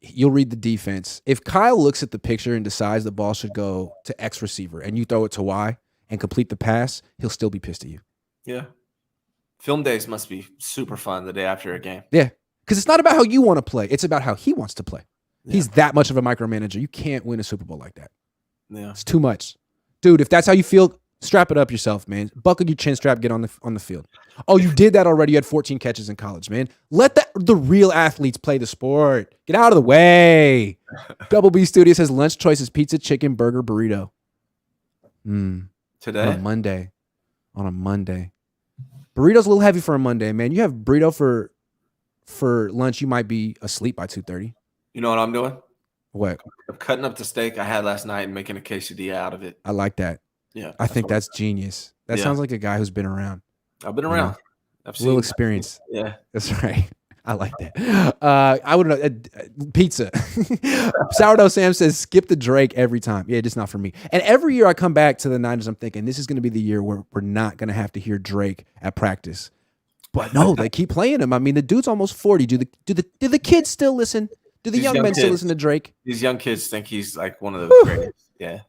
you'll read the defense. If Kyle looks at the picture and decides the ball should go to X receiver, and you throw it to Y and complete the pass, he'll still be pissed at you. Yeah. Film days must be super fun the day after a game. Yeah. Because it's not about how you want to play. It's about how he wants to play. Yeah. He's that much of a micromanager. You can't win a Super Bowl like that. Yeah. It's too much. Dude, if that's how you feel, strap it up yourself, man. Buckle your chin strap, get on the field. Oh, you did that already. You had 14 catches in college, man. Let the real athletes play the sport. Get out of the way. Double B Studio says lunch choices, pizza, chicken, burger, burrito. Today? On a Monday. Burrito's a little heavy for a Monday, man. You have burrito for lunch, you might be asleep by 2:30. You know what I'm doing? What? I'm cutting up the steak I had last night and making a quesadilla out of it. I like that. Yeah. I think that's genius. That sounds like a guy who's been around. I've been around. I've seen a little experience. Yeah. That's right. I like that. I would know pizza. Sourdough Sam says skip the Drake every time. Yeah, just not for me. And every year I come back to the Niners, I'm thinking this is going to be the year where we're not going to have to hear Drake at practice. But no, they keep playing him. I mean, the dude's almost 40. Do the kids still listen? Do the young men still listen to Drake? These young kids think he's like one of the greatest. Yeah.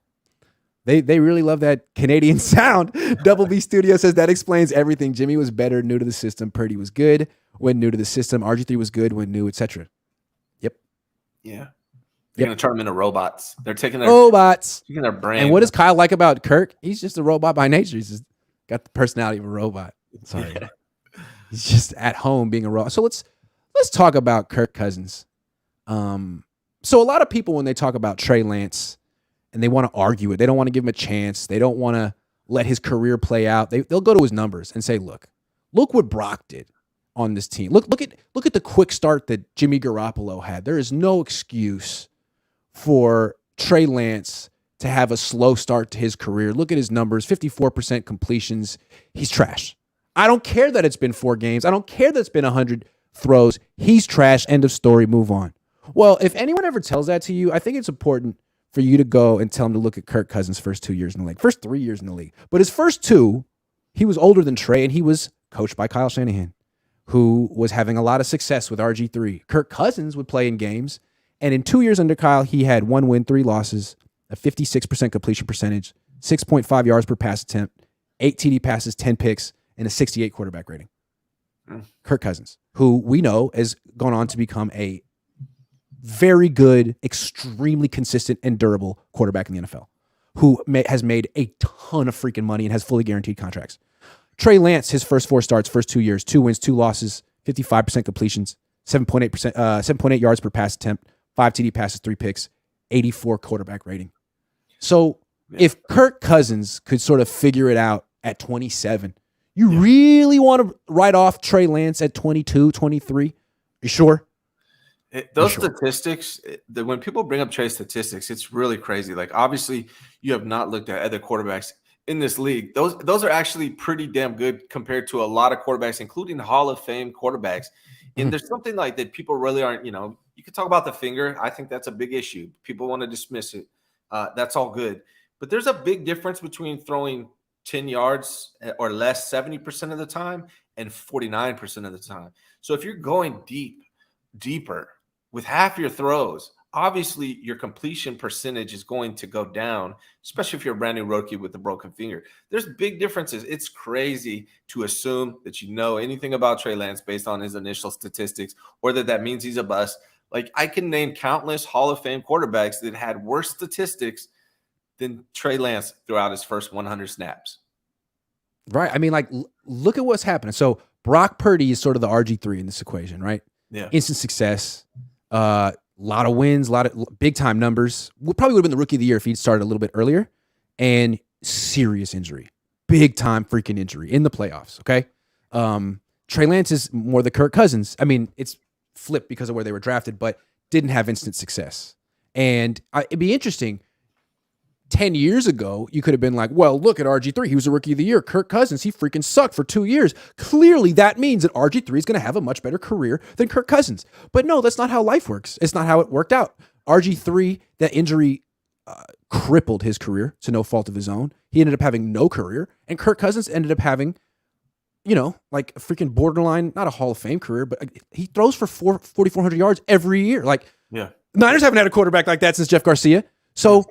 They really love that Canadian sound. Double B Studio says that explains everything. Jimmy was better new to the system. Purdy was good when new to the system. RG3 was good when new, etc. Yep. Yeah. They're going to turn them into robots. They're taking their brain. And what does Kyle like about Kirk? He's just a robot by nature. He's just got the personality of a robot. Sorry. Yeah. He's just at home being a robot. So let's talk about Kirk Cousins. So a lot of people, when they talk about Trey Lance and they want to argue it, they don't want to give him a chance. They don't want to let his career play out. They'll go to his numbers and say, look what Brock did on this team. Look at the quick start that Jimmy Garoppolo had. There is no excuse for Trey Lance to have a slow start to his career. Look at his numbers, 54% completions. He's trash. I don't care that it's been 4 games. I don't care that it's been 100 throws. He's trash. End of story. Move on. Well, if anyone ever tells that to you, I think it's important for you to go and tell him to look at Kirk Cousins' first 2 years in the league, first 3 years in the league. But his first 2, he was older than Trey, and he was coached by Kyle Shanahan, who was having a lot of success with RG3. Kirk Cousins would play in games, and in 2 years under Kyle, he had 1 win, 3 losses, a 56% completion percentage, 6.5 yards per pass attempt, 8 TD passes, 10 picks, and a 68 quarterback rating. Kirk Cousins, who we know has gone on to become a very good, extremely consistent and durable quarterback in the NFL, who has made a ton of freaking money and has fully guaranteed contracts. Trey Lance, his first 4 starts, first 2 years, 2 wins, 2 losses, 55% completions, 7.8 yards per pass attempt, 5 TD passes, 3 picks, 84 quarterback rating. So if Kirk Cousins could sort of figure it out at 27, you really want to write off Trey Lance at 22, 23? You sure? Those statistics, when people bring up Trey statistics, it's really crazy. Like, obviously, you have not looked at other quarterbacks in this league. Those are actually pretty damn good compared to a lot of quarterbacks, including Hall of Fame quarterbacks. And there's something like that people really aren't, you could talk about the finger. I think that's a big issue. People want to dismiss it. That's all good. But there's a big difference between throwing 10 yards or less 70% of the time and 49% of the time. So if you're going deeper with half your throws, obviously your completion percentage is going to go down, especially if you're a brand new rookie with a broken finger. There's big differences. It's crazy to assume that you know anything about Trey Lance based on his initial statistics, or that means he's a bust. Like, I can name countless Hall of Fame quarterbacks that had worse statistics than Trey Lance throughout his first 100 snaps. Right. I mean, like, look at what's happening. So Brock Purdy is sort of the RG3 in this equation, right? Yeah. Instant success, a lot of wins, a lot of big time numbers. Probably would have been the rookie of the year if he'd started a little bit earlier. And serious injury, big time freaking injury in the playoffs. Okay. Trey Lance is more the Kirk Cousins. I mean, it's flipped because of where they were drafted, but didn't have instant success. And it'd be interesting. 10 years ago, you could have been like, well, look at RG3. He was a rookie of the year. Kirk Cousins, he freaking sucked for 2 years. Clearly, that means that RG3 is going to have a much better career than Kirk Cousins. But no, that's not how life works. It's not how it worked out. RG3, that injury crippled his career to no fault of his own. He ended up having no career. And Kirk Cousins ended up having, like a freaking borderline, not a Hall of Fame career, but he throws for 4,400 yards every year. Like, Niners haven't had a quarterback like that since Jeff Garcia. So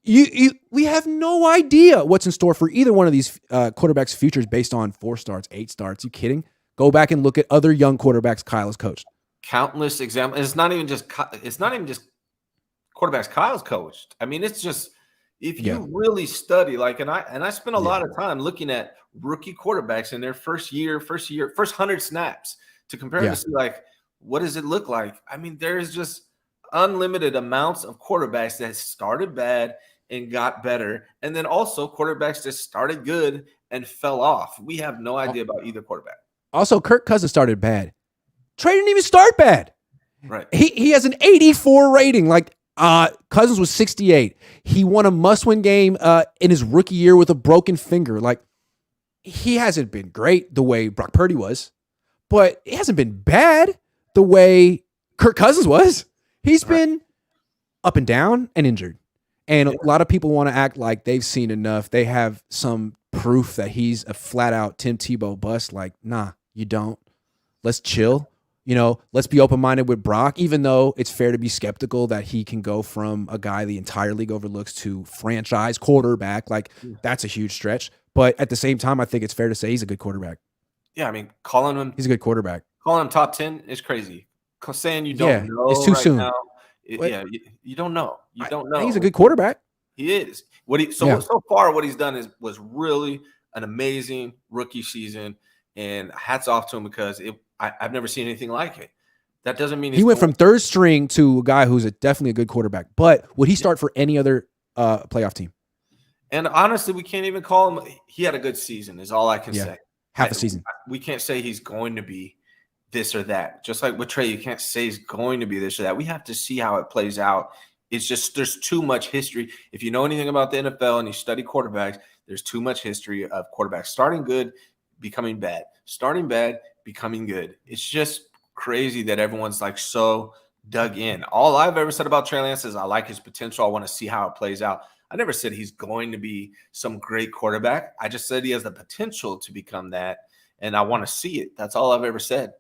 we have no idea what's in store for either one of these quarterbacks' futures based on 4 starts, 8 starts. You kidding? Go back and look at other young quarterbacks Kyle has coached. Countless examples. It's not even just quarterbacks Kyle's coached. I mean, it's just if you really study, like, and I spent a lot of time looking at rookie quarterbacks in their first 100 snaps to compare them to see, like, what does it look like? I mean, there is just unlimited amounts of quarterbacks that started bad and got better, and then also quarterbacks that started good and fell off. We have no idea about either quarterback. Also, Kirk Cousins started bad. Trey didn't even start bad. Right. He has an 84 rating. Like, Cousins was 68. He won a must-win game in his rookie year with a broken finger. Like, he hasn't been great the way Brock Purdy was, but he hasn't been bad the way Kirk Cousins was. He's been up and down and injured. And a lot of people want to act like they've seen enough. They have some proof that he's a flat-out Tim Tebow bust. Like, nah, you don't. Let's chill. Let's be open-minded with Brock, even though it's fair to be skeptical that he can go from a guy the entire league overlooks to franchise quarterback. Like, that's a huge stretch. But at the same time, I think it's fair to say he's a good quarterback. Yeah, I mean, he's a good quarterback. Calling him top 10 is crazy. Saying you don't know it's too soon. Now, you don't know. You don't know. He's a good quarterback. He is. So far, what he's done was really an amazing rookie season, and hats off to him because I've never seen anything like it. That doesn't mean he went from third string to a guy who's definitely a good quarterback. But would he start for any other playoff team? And honestly, we can't even call him. He had a good season, is all I can say. Half a season. We can't say he's going to be this or that. Just like with Trey, you can't say he's going to be this or that. We have to see how it plays out It's just there's too much history. If you know anything about the NFL and you study quarterbacks, there's too much history of quarterbacks starting good, becoming bad, starting bad, becoming good. It's just crazy that everyone's like so dug in. All I've ever said about Trey Lance is I like his potential. I want to see how it plays out. I never said he's going to be some great quarterback. I just said he has the potential to become that, and I want to see it. That's all I've ever said.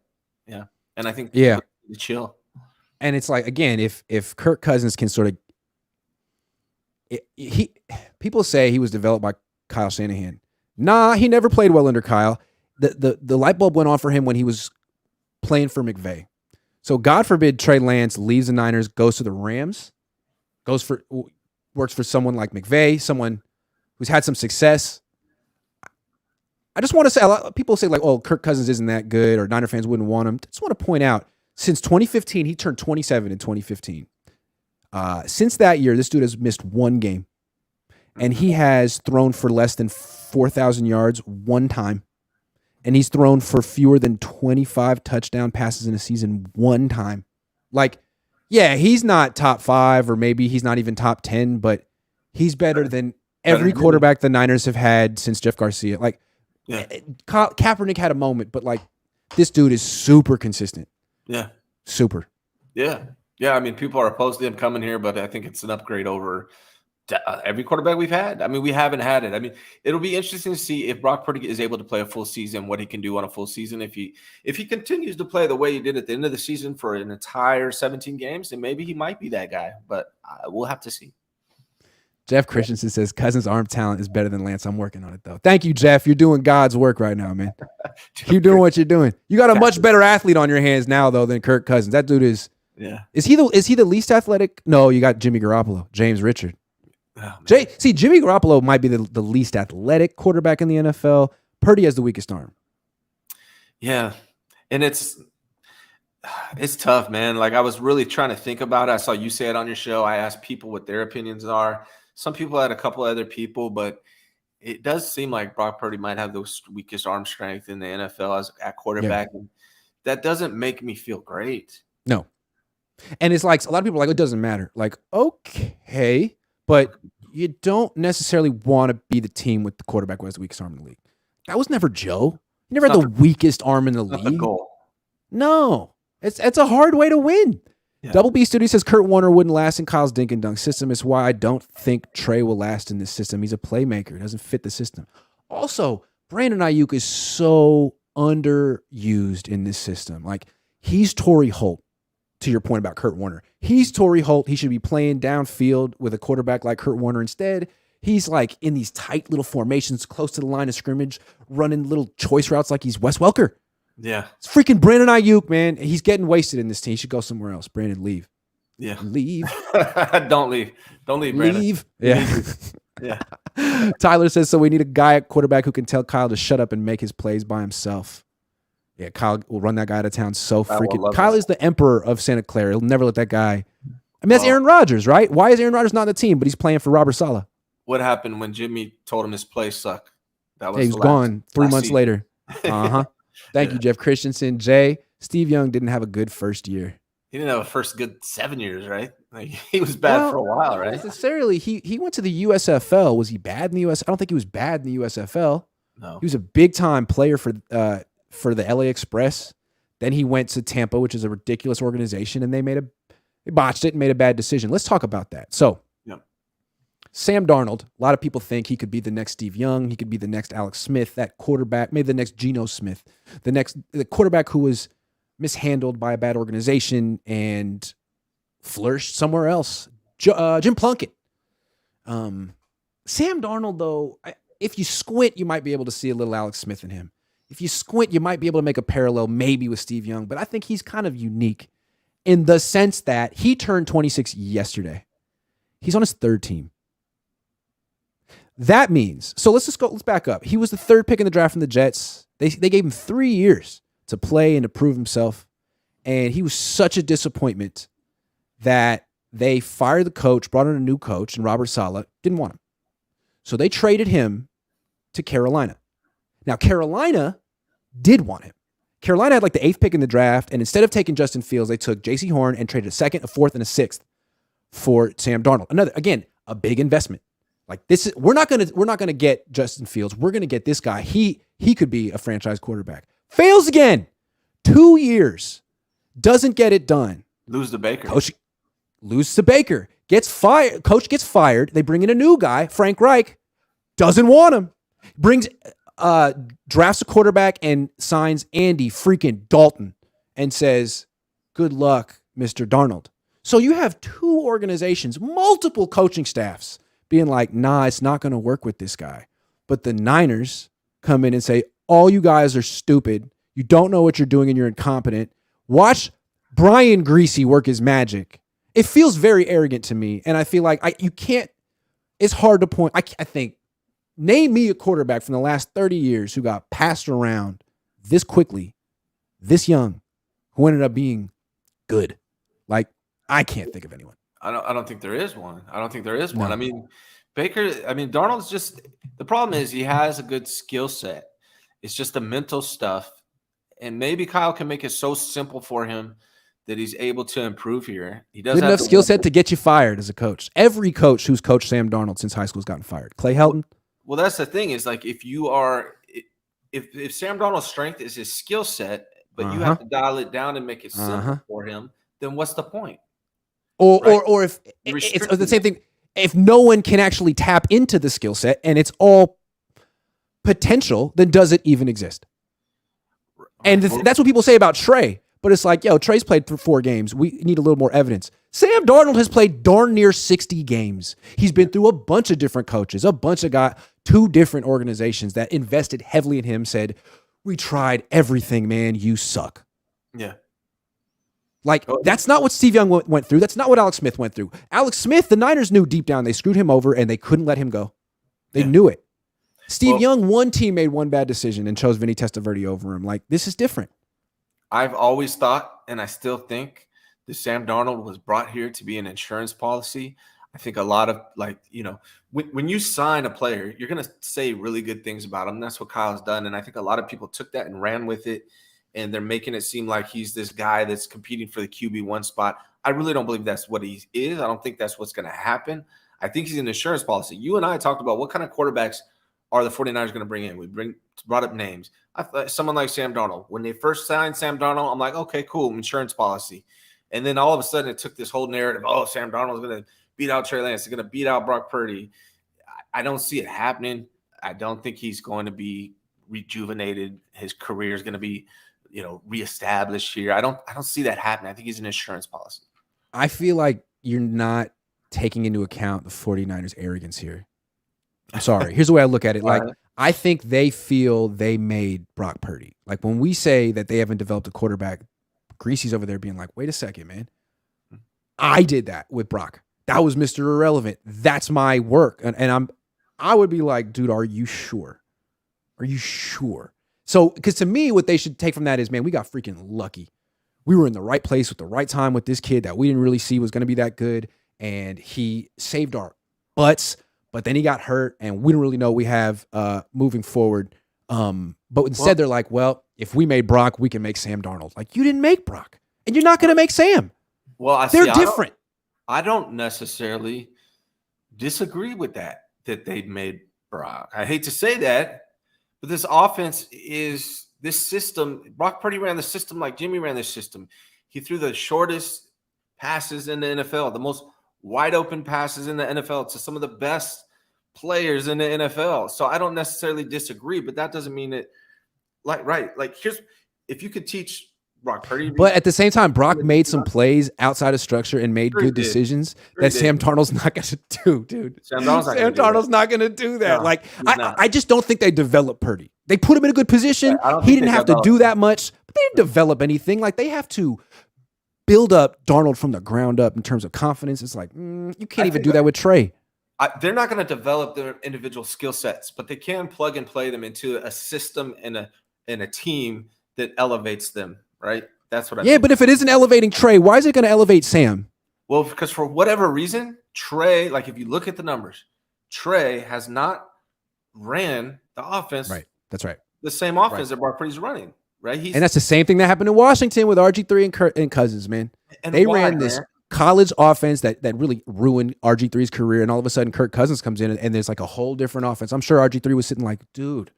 Yeah, and I think people need to chill. And it's like, again, if Kirk Cousins can sort of people say he was developed by Kyle Shanahan. Nah, he never played well under Kyle. The light bulb went on for him when he was playing for McVay. So God forbid Trey Lance leaves the Niners, goes to the Rams, works for someone like McVay, someone who's had some success. I just want to say, a lot of people say like, oh, Kirk Cousins isn't that good, or Niner fans wouldn't want him. I just want to point out, since 2015, he turned 27 in 2015. Since that year, this dude has missed one game, and he has thrown for less than 4,000 yards one time, and he's thrown for fewer than 25 touchdown passes in a season one time. Like, yeah, he's not top 5, or maybe he's not even top 10, but he's better than every quarterback the Niners have had since Jeff Garcia. Like, Kaepernick had a moment, but like, this dude is super consistent. Yeah. Super. Yeah. Yeah. I mean, people are opposed to him coming here, but I think it's an upgrade over every quarterback we've had. I mean, we haven't had it. I mean, it'll be interesting to see if Brock Purdy is able to play a full season, what he can do on a full season. If he continues to play the way he did at the end of the season for an entire 17 games, then maybe he might be that guy, but we'll have to see. Jeff Christensen says Cousins' arm talent is better than Lance. I'm working on it, though. Thank you, Jeff. You're doing God's work right now, man. Keep doing what you're doing. You got a much better athlete on your hands now, though, than Kirk Cousins. That dude is. Yeah. Is he the least athletic? No, you got Jimmy Garoppolo, James Richard. Oh, Jimmy Garoppolo might be the least athletic quarterback in the NFL. Purdy has the weakest arm. Yeah, and it's tough, man. Like, I was really trying to think about it. I saw you say it on your show. I asked people what their opinions are. Some people had a couple other people, but it does seem like Brock Purdy might have the weakest arm strength in the NFL at quarterback. Yeah. And that doesn't make me feel great. No. And it's like, a lot of people are like, it doesn't matter. Like, okay, but you don't necessarily want to be the team with the quarterback who has the weakest arm in the league. That was never Joe. He never had the weakest arm in the league. The goal. No. It's a hard way to win. Yeah. Double B Studio says Kurt Warner wouldn't last in Kyle's dink and dunk system. It's why I don't think Trey will last in this system. He's a playmaker. He doesn't fit the system. Also, Brandon Ayuk is so underused in this system. Like, he's Torrey Holt, to your point about Kurt Warner. He's Torrey Holt. He should be playing downfield with a quarterback like Kurt Warner. Instead, he's like in these tight little formations close to the line of scrimmage, running little choice routes like he's Wes Welker. Yeah. It's freaking Brandon Ayuk, man. He's getting wasted in this team. He should go somewhere else. Brandon, leave. Yeah. Leave. Don't leave. Don't leave, Brandon. Leave. Yeah. Yeah. Tyler says, so we need a guy at quarterback who can tell Kyle to shut up and make his plays by himself. Yeah, Kyle will run that guy out of town so freaking. Kyle is the emperor of Santa Clara. He'll never let that guy. I mean, that's Aaron Rodgers, right? Why is Aaron Rodgers not on the team, but he's playing for Robert Saleh? What happened when Jimmy told him his plays suck? That was he was gone 3 months later. Uh-huh. Thank you, Jeff Christensen. Jay, Steve Young didn't have a good first year. He didn't have a first good 7 years, right? Like, he was bad for a while, right? Necessarily. He went to the USFL. Was he bad in the US? I don't think he was bad in the USFL. No. He was a big-time player for the LA Express. Then he went to Tampa, which is a ridiculous organization, and they botched it and made a bad decision. Let's talk about that. So, Sam Darnold, a lot of people think he could be the next Steve Young. He could be the next Alex Smith, that quarterback, maybe the next Geno Smith, the quarterback who was mishandled by a bad organization and flourished somewhere else. Jim Plunkett. Sam Darnold, though, if you squint, you might be able to see a little Alex Smith in him. If you squint, you might be able to make a parallel maybe with Steve Young, but I think he's kind of unique in the sense that he turned 26 yesterday. He's on his third team. That means, so let's back up. He was the third pick in the draft from the Jets. They gave him 3 years to play and to prove himself, and he was such a disappointment that they fired the coach, brought in a new coach, and Robert Saleh didn't want him. So they traded him to Carolina. Now, Carolina did want him. Carolina had like the 8th pick in the draft, and instead of taking Justin Fields, they took J.C. Horn and traded a 2nd, a 4th, and a 6th for Sam Darnold. Another, again, a big investment. Like this is we're not gonna get Justin Fields. We're gonna get this guy. He could be a franchise quarterback. Fails again. 2 years. Doesn't get it done. Lose to Baker. Coach lose to Baker. Gets fired. Coach gets fired. They bring in a new guy, Frank Reich. Doesn't want him. Drafts a quarterback and signs Andy freaking Dalton and says, "Good luck, Mr. Darnold." So you have 2 organizations, multiple coaching staffs being like, "Nah, it's not going to work with this guy." But the Niners come in and say, "All you guys are stupid. You don't know what you're doing and you're incompetent. Watch Brian Greasy work his magic." It feels very arrogant to me. And I feel like it's hard to point. I think, name me a quarterback from the last 30 years who got passed around this quickly, this young, who ended up being good. Like, I can't think of anyone. I don't think there is one. No. I mean, Darnold's just, the problem is he has a good skill set. It's just the mental stuff. And maybe Kyle can make it so simple for him that he's able to improve here. He does good have enough skill set to get you fired as a coach. Every coach who's coached Sam Darnold since high school has gotten fired. Clay Helton. Well, that's the thing is like if Sam Darnold's strength is his skill set, but you have to dial it down and make it simple for him, then what's the point? Or if it's the same thing, if no one can actually tap into the skill set and it's all potential, then does it even exist? And that's what people say about Trey. But it's like, yo, Trey's played through 4 games. We need a little more evidence. Sam Darnold has played darn near 60 games. He's been through a bunch of different coaches, a bunch of guys, 2 different organizations that invested heavily in him, said, "We tried everything, man. You suck." Yeah. Like, that's not what Steve Young went through. That's not what Alex Smith went through. Alex Smith, the Niners knew deep down they screwed him over and they couldn't let him go. They knew it. Steve Young, one team made one bad decision and chose Vinny Testaverde over him. Like, this is different. I've always thought, and I still think, that Sam Darnold was brought here to be an insurance policy. I think a lot of, when you sign a player, you're going to say really good things about him. That's what Kyle's done. And I think a lot of people took that and ran with it. And they're making it seem like he's this guy that's competing for the QB1 spot. I really don't believe that's what he is. I don't think that's what's going to happen. I think he's an insurance policy. You and I talked about what kind of quarterbacks are the 49ers going to bring in. We brought up names. I thought someone like Sam Darnold. When they first signed Sam Darnold, I'm like, okay, cool, insurance policy. And then all of a sudden it took this whole narrative, Sam Darnold is going to beat out Trey Lance. He's going to beat out Brock Purdy. I don't see it happening. I don't think he's going to be rejuvenated. His career is going to be, reestablished here. I don't see that happening. I think he's an insurance policy. I feel like you're not taking into account the 49ers' arrogance here. I'm sorry. Here's the way I look at it. Like, I think they feel they made Brock Purdy. Like, when we say that they haven't developed a quarterback, Greasy's over there being like, wait a second, man. I did that with Brock. That was Mr. Irrelevant. That's my work. And I would be like, dude, are you sure? Are you sure? So, because to me, what they should take from that is, man, we got freaking lucky. We were in the right place with the right time with this kid that we didn't really see was going to be that good. And he saved our butts. But then he got hurt, and we don't really know what we have moving forward. But instead, they're like, well, if we made Brock, we can make Sam Darnold. Like, you didn't make Brock, and you're not going to make Sam. Well, they're different. I don't necessarily disagree with that they made Brock. I hate to say that, but this offense is this system. Brock Purdy ran the system like Jimmy ran the system. He threw the shortest passes in the NFL, the most wide open passes in the NFL to some of the best players in the NFL. So I don't necessarily disagree, but that doesn't mean it if you could teach Brock Purdy. But at the same time, Brock made some plays outside of structure and made good decisions that Sam Darnold's not going to do, dude. Sam Darnold's not going to do that. No, I just don't think they developed Purdy. They put him in a good position. He didn't have to do that much, but they didn't develop anything. Like, they have to build up Darnold from the ground up in terms of confidence. It's like, you can't even do that with Trey. They're not going to develop their individual skill sets, but they can plug and play them into a system and a team that elevates them, right? That's what I mean. Yeah, but if it isn't elevating Trey, why is it going to elevate Sam? Well, because for whatever reason, Trey, like if you look at the numbers, Trey has not ran the offense. Right. That's right. The same offense that Brock Purdy's running. Right, and that's the same thing that happened in Washington with RG3 and Cousins, man. And they why, ran this. man? college offense that really ruined RG3's career, and all of a sudden Kirk Cousins comes in and there's like a whole different offense. I'm sure RG3 was sitting like, dude,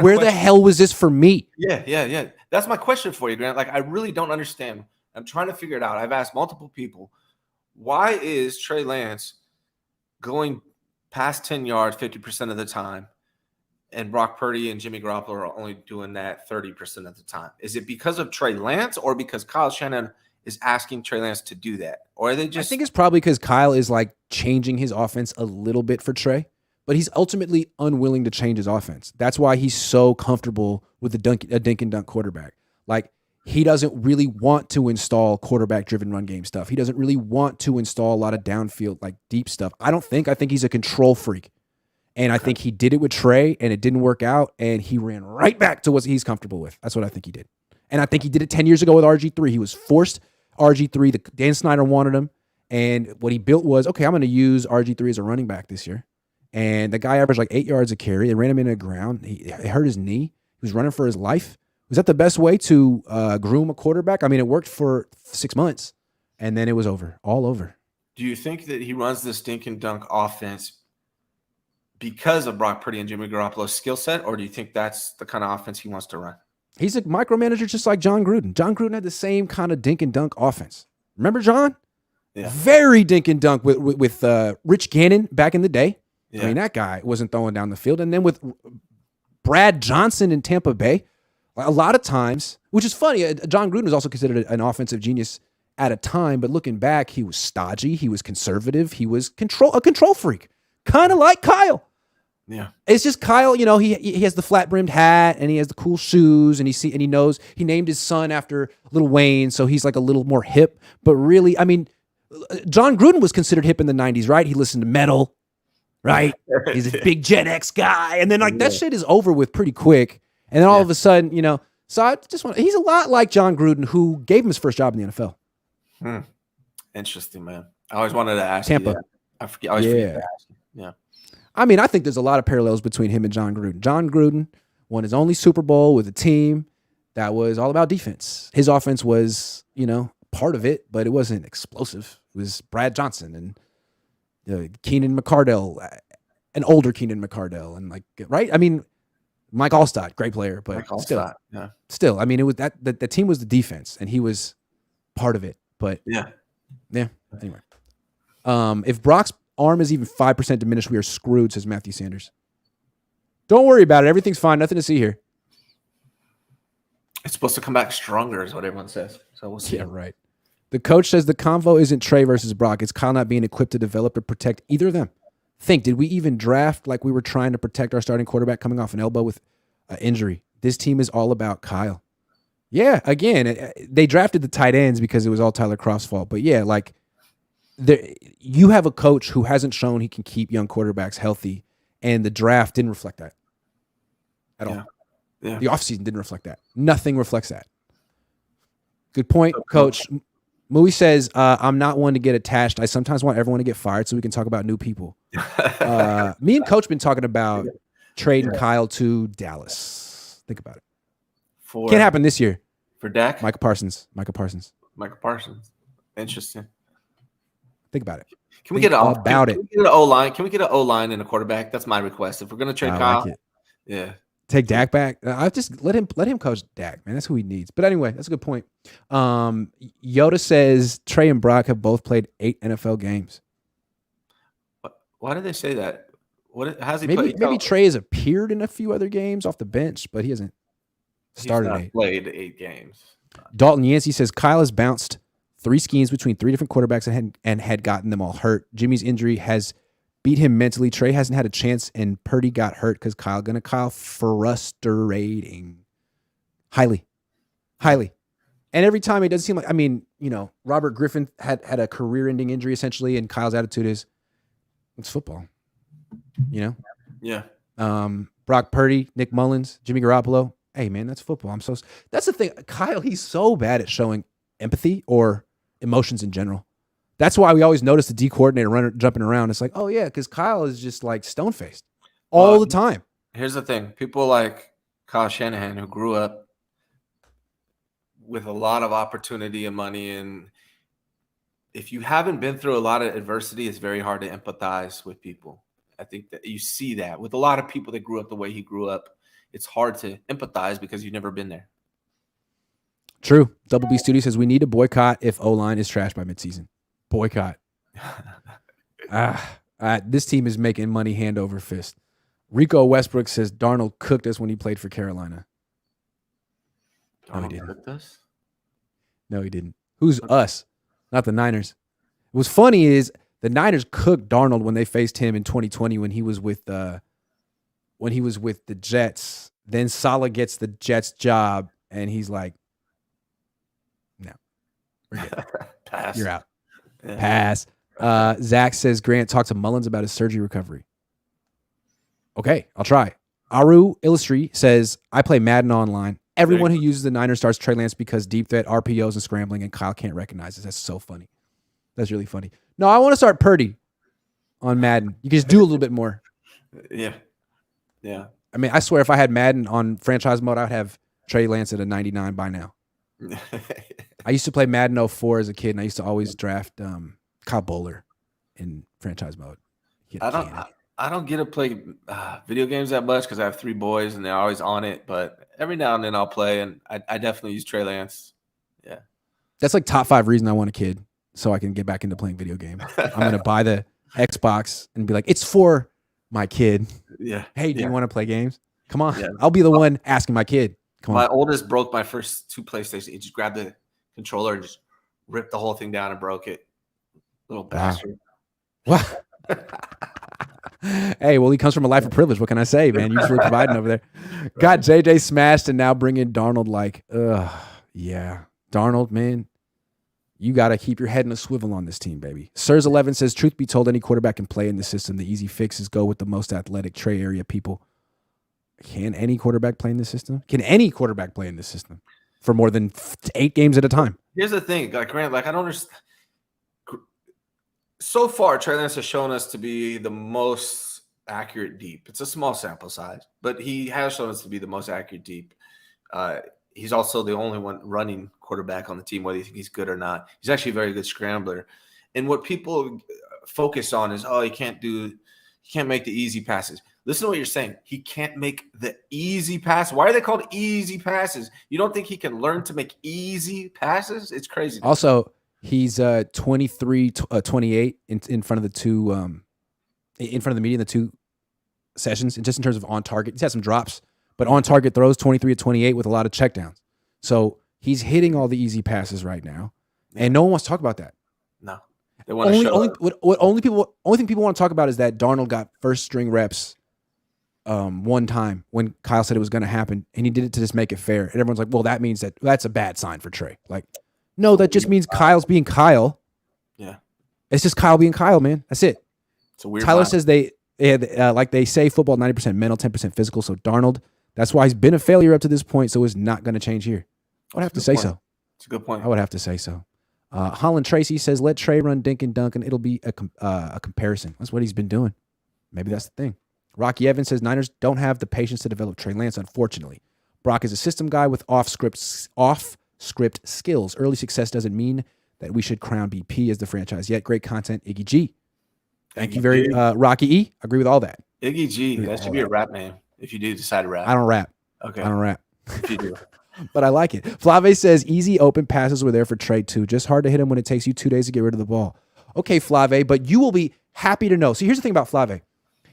where the hell was this for me? Yeah. That's my question for you, Grant. Like, I really don't understand. I'm trying to figure it out. I've asked multiple people, why is Trey Lance going past 10 yards 50% of the time, and Brock Purdy and Jimmy Garoppolo are only doing that 30% of the time? Is it because of Trey Lance, or because Kyle Shanahan is asking Trey Lance to do that? Or are they just... I think it's probably because Kyle is like changing his offense a little bit for Trey, but he's ultimately unwilling to change his offense. That's why he's so comfortable with a dink and dunk quarterback. Like, he doesn't really want to install quarterback-driven run game stuff. He doesn't really want to install a lot of downfield, like deep stuff. I think he's a control freak. And I think he did it with Trey, and it didn't work out, and he ran right back to what he's comfortable with. That's what I think he did. And I think he did it 10 years ago with RG3. He was forced RG3. Dan Snyder wanted him, and what he built was, okay, I'm going to use RG3 as a running back this year. And the guy averaged like 8 yards a carry. They ran him into the ground. He hurt his knee. He was running for his life. Was that the best way to groom a quarterback? I mean, it worked for 6 months, and then it was over, all over. Do you think that he runs this dink and dunk offense because of Brock Purdy and Jimmy Garoppolo's skill set, or do you think that's the kind of offense he wants to run? He's a micromanager just like John Gruden. John Gruden had the same kind of dink and dunk offense. Remember John? Yeah. Very dink and dunk with Rich Gannon back in the day. Yeah. I mean, that guy wasn't throwing down the field. And then with Brad Johnson in Tampa Bay, a lot of times, which is funny, John Gruden was also considered an offensive genius at a time, but looking back, he was stodgy, he was conservative, he was a control freak, kind of like Kyle. Yeah, it's just Kyle. You know, he has the flat brimmed hat and he has the cool shoes, and he knows he named his son after Lil Wayne, so he's like a little more hip. But really, I mean, John Gruden was considered hip in the '90s, right? He listened to metal, right? He's a big Gen X guy, and then that shit is over with pretty quick. And then all of a sudden, you know, so I just he's a lot like John Gruden, who gave him his first job in the NFL. Interesting, man. I always wanted to ask Tampa. you that. I always forget to ask you. Yeah. I mean, I think there's a lot of parallels between him and John Gruden. John Gruden won his only Super Bowl with a team that was all about defense. His offense was, you know, part of it, but it wasn't explosive. It was Brad Johnson and Keenan McCardell, an older Keenan McCardell, and like, right? I mean, Mike Allstott, great player, but still, I mean, it was that the team was the defense, and he was part of it. But yeah. Anyway, if Brock's arm is even 5% diminished, we are screwed, says Matthew Sanders. Don't worry about it. Everything's fine. Nothing to see here. It's supposed to come back stronger, is what everyone says. So we'll see. Yeah, right. The coach says the convo isn't Trey versus Brock. It's Kyle not being equipped to develop or protect either of them. Did we even draft like we were trying to protect our starting quarterback coming off an elbow with injury? This team is all about Kyle. Yeah, again, they drafted the tight ends because it was all Tyler Kroft's fault. But yeah, like you have a coach who hasn't shown he can keep young quarterbacks healthy, and the draft didn't reflect that at all. Yeah. The offseason didn't reflect that. Nothing reflects that. Good point, Coach. Mui says, I'm not one to get attached. I sometimes want everyone to get fired so we can talk about new people. Me and Coach been talking about trading Kyle to Dallas. Think about it. Can't happen this year. For Dak? Micah Parsons. Interesting. Think about it. Can we get an O-line? Can we get an O-line and a quarterback? That's my request. If we're going to trade Kyle. Like it. Take Dak back. I just let him coach Dak, man. That's who he needs. But anyway, that's a good point. Yoda says Trey and Brock have both played 8 NFL games. Why did they say that? How's he played? Maybe Trey has appeared in a few other games off the bench, but he hasn't started played 8 games. Dalton Yancey says Kyle has bounced 3 schemes between 3 different quarterbacks and had gotten them all hurt. Jimmy's injury has beat him mentally. Trey hasn't had a chance, and Purdy got hurt because Kyle frustrating. Highly. And every time it doesn't seem like, I mean, you know, Robert Griffin had a career-ending injury essentially, and Kyle's attitude is, it's football. You know? Yeah. Brock Purdy, Nick Mullins, Jimmy Garoppolo. Hey, man, that's football. That's the thing. Kyle, he's so bad at showing empathy or emotions in general. That's why we always notice the D coordinator jumping around. It's like, oh, yeah, because Kyle is just like stone-faced all the time. Here's the thing. People like Kyle Shanahan, who grew up with a lot of opportunity and money, and if you haven't been through a lot of adversity, it's very hard to empathize with people. I think that you see that with a lot of people that grew up the way he grew up. It's hard to empathize because you've never been there. True. Double B Studio says we need to boycott if O-line is trashed by midseason. Boycott. This team is making money hand over fist. Rico Westbrook says Darnold cooked us when he played for Carolina. No, he didn't. Cooked us? No, he didn't. Who's us? Not the Niners. What's funny is the Niners cooked Darnold when they faced him in 2020 when he was with the Jets. Then Saleh gets the Jets job, and he's like, "No, we're good. Pass. You're out. Yeah. Pass." Zach says Grant talked to Mullins about his surgery recovery. Okay, I'll try. Aru Illustri says I play Madden online. Everyone who uses the Niners starts Trey Lance because deep threat, RPOs, and scrambling, and Kyle can't recognize this. That's so funny. That's really funny. No, I want to start Purdy on Madden. You can just do a little bit more. Yeah. Yeah. I mean, I swear if I had Madden on franchise mode, I would have Trey Lance at a 99 by now. I used to play Madden 04 as a kid, and I used to always draft Kyle Bowler in franchise mode. I don't get to play video games that much because I have 3 boys and they're always on it. But every now and then I'll play, and I definitely use Trey Lance. Yeah, that's like top 5 reason I want a kid so I can get back into playing video games. I'm gonna buy the Xbox and be like, it's for my kid. Yeah. Hey, do you want to play games? Come on. Yeah. I'll be the one asking my kid. Come on. My oldest broke my first 2 PlayStations. He just grabbed the controller and just ripped the whole thing down and broke it. Little bastard. Wow. Hey, well, he comes from a life of privilege. What can I say, man? You're really providing over there. Got JJ smashed and now bring in Darnold like, yeah. Darnold, man, you got to keep your head in a swivel on this team, baby. Sirs11 says, truth be told, any quarterback can play in the system. The easy fix is go with the most athletic Trey area people. Can any quarterback play in this system? Can any quarterback play in this system for more than 8 games at a time? Here's the thing. Like, Grant, I don't understand. So far, Trey Lance has shown us to be the most accurate deep. It's a small sample size, but he has shown us to be the most accurate deep. He's also the only one running quarterback on the team, whether you think he's good or not. He's actually a very good scrambler. And what people focus on is, he can't make the easy passes. Listen to what you're saying. He can't make the easy pass. Why are they called easy passes? You don't think he can learn to make easy passes? It's crazy. Also, he's 23, 28 in front of the two, in front of the media in the 2 sessions, and just in terms of on target. He's had some drops, but on target throws 23 to 28 with a lot of checkdowns. So he's hitting all the easy passes right now, and no one wants to talk about that. No, they want to show only thing people want to talk about is that Darnold got first string reps one time when Kyle said it was going to happen, and he did it to just make it fair. And everyone's like, well, that means that's a bad sign for Trey. Like, no, that just means Kyle's being Kyle. Yeah. It's just Kyle being Kyle, man. That's it. It's a weird Tyler line. says like they say football 90% mental, 10% physical. So Darnold, that's why he's been a failure up to this point. So it's not going to change here. I would have to say so. It's a good point. I would have to say so. Holland Tracy says, let Trey run dink and dunk, and it'll be a comparison. That's what he's been doing. Maybe that's the thing. Rocky Evans says, Niners don't have the patience to develop Trey Lance, unfortunately. Brock is a system guy with off-script skills. Early success doesn't mean that we should crown BP as the franchise yet. Great content, Iggy G. Thank you very Rocky E. I agree with all that. Iggy G. That should be a rap name if you do decide to rap. I don't rap. Okay. I don't rap. If you do. But I like it. Flave says, easy open passes were there for Trey too. Just hard to hit him when it takes you 2 days to get rid of the ball. Okay, Flave, but you will be happy to know. So here's the thing about Flave.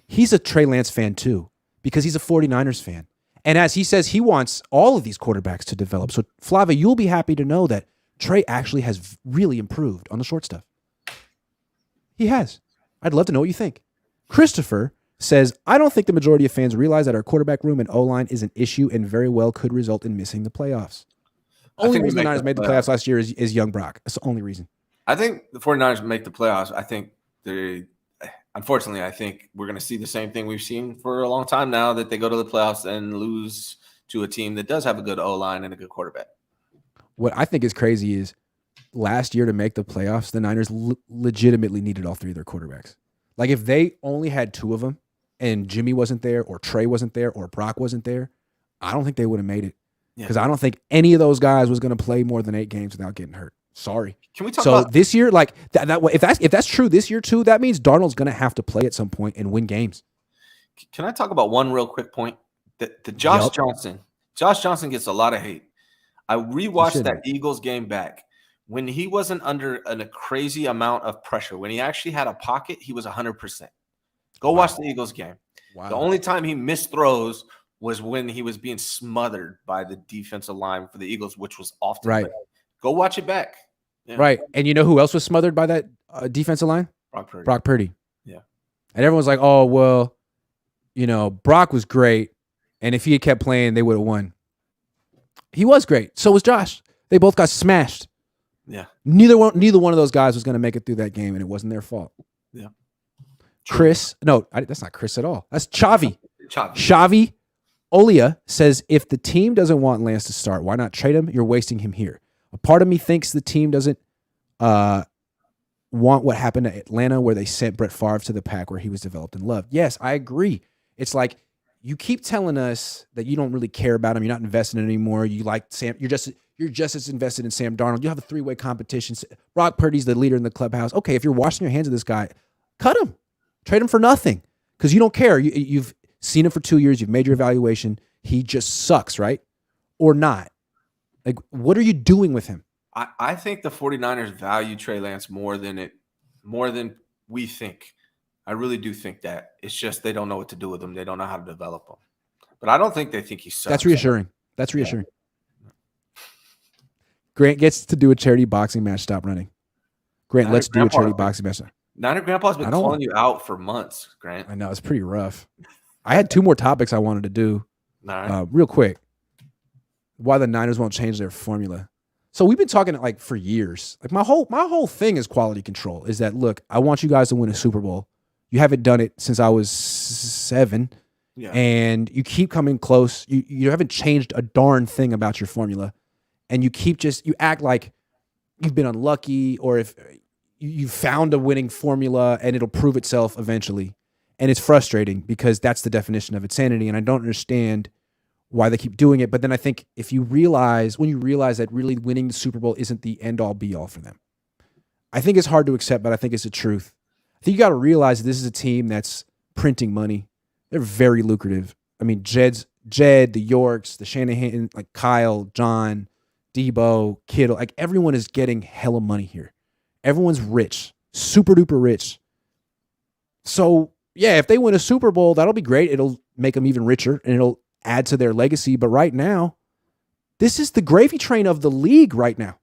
He's a Trey Lance fan too because he's a 49ers fan. And as he says, he wants all of these quarterbacks to develop. So, Flava, you'll be happy to know that Trey actually has really improved on the short stuff. He has. I'd love to know what you think. Christopher says, I don't think the majority of fans realize that our quarterback room and O-line is an issue and very well could result in missing the playoffs. Only reason the Niners made the playoffs last year is young Brock. That's the only reason. I think the 49ers make the playoffs. Unfortunately, I think we're going to see the same thing we've seen for a long time now, that they go to the playoffs and lose to a team that does have a good O-line and a good quarterback. What I think is crazy is last year to make the playoffs, the Niners legitimately needed all 3 of their quarterbacks. Like if they only had 2 of them and Jimmy wasn't there or Trey wasn't there or Brock wasn't there, I don't think they would have made it because I don't think any of those guys was going to play more than 8 games without getting hurt. Sorry. Can we talk So about this year, like if that's true this year too, that means Darnold's going to have to play at some point and win games. Can I talk about one real quick point? The Yup. Johnson. Josh Johnson gets a lot of hate. I rewatched that Eagles game back. When he wasn't under a crazy amount of pressure, when he actually had a pocket, he was 100%. Go watch the Eagles game. Wow. The only time he missed throws was when he was being smothered by the defensive line for the Eagles, which was often. Right. Go watch it back. Yeah. Right. And you know who else was smothered by that defensive line? Brock Purdy. Yeah. And everyone's like, oh, well, you know, Brock was great. And if he had kept playing, they would have won. He was great. So was Josh. They both got smashed. Yeah. Neither one of those guys was going to make it through that game, and it wasn't their fault. Yeah. Chris, no, that's not Chris at all. That's Chavi. Xavi Olia says, if the team doesn't want Lance to start, why not trade him? You're wasting him here. A part of me thinks the team doesn't want what happened to Atlanta, where they sent Brett Favre to the pack where he was developed and loved. Yes, I agree. It's like you keep telling us that you don't really care about him. You're not invested in it anymore. You like Sam. You're just as invested in Sam Darnold. You have a three-way competition. Brock Purdy's the leader in the clubhouse. Okay, if you're washing your hands of this guy, cut him. Trade him for nothing because you don't care. You've seen him for 2 years. You've made your evaluation. He just sucks, right? Or not. Like, what are you doing with him? I think the 49ers value Trey Lance more than we think. I really do think that. It's just they don't know what to do with him. They don't know how to develop him. But I don't think they think he sucks. That's reassuring. Yeah. Grant gets to do a charity boxing match. Stop running. Grant, let's do a charity boxing match. Niner Grandpa's been calling you out for months, Grant. I know. It's pretty rough. I had 2 more topics I wanted to do. Right. Real quick. Why the Niners won't change their formula. So we've been talking like for years. Like my whole thing is quality control. Is that, look, I want you guys to win a Super Bowl. You haven't done it since I was 7. Yeah. And you keep coming close. You haven't changed a darn thing about your formula. And you act like you've been unlucky, or if you found a winning formula and it'll prove itself eventually. And it's frustrating because that's the definition of insanity. And I don't understand why they keep doing it. But then I think when you realize that really winning the Super Bowl isn't the end all be all for them, I think it's hard to accept, but I think it's the truth. I think you got to realize this is a team that's printing money. They're very lucrative. I mean, Jed, the Yorks, the Shanahan, like Kyle, John, Debo, Kittle, like everyone is getting hella money here. Everyone's rich, super duper rich. So yeah, if they win a Super Bowl, that'll be great. It'll make them even richer and it'll add to their legacy. But right now, this is the gravy train of the league right now.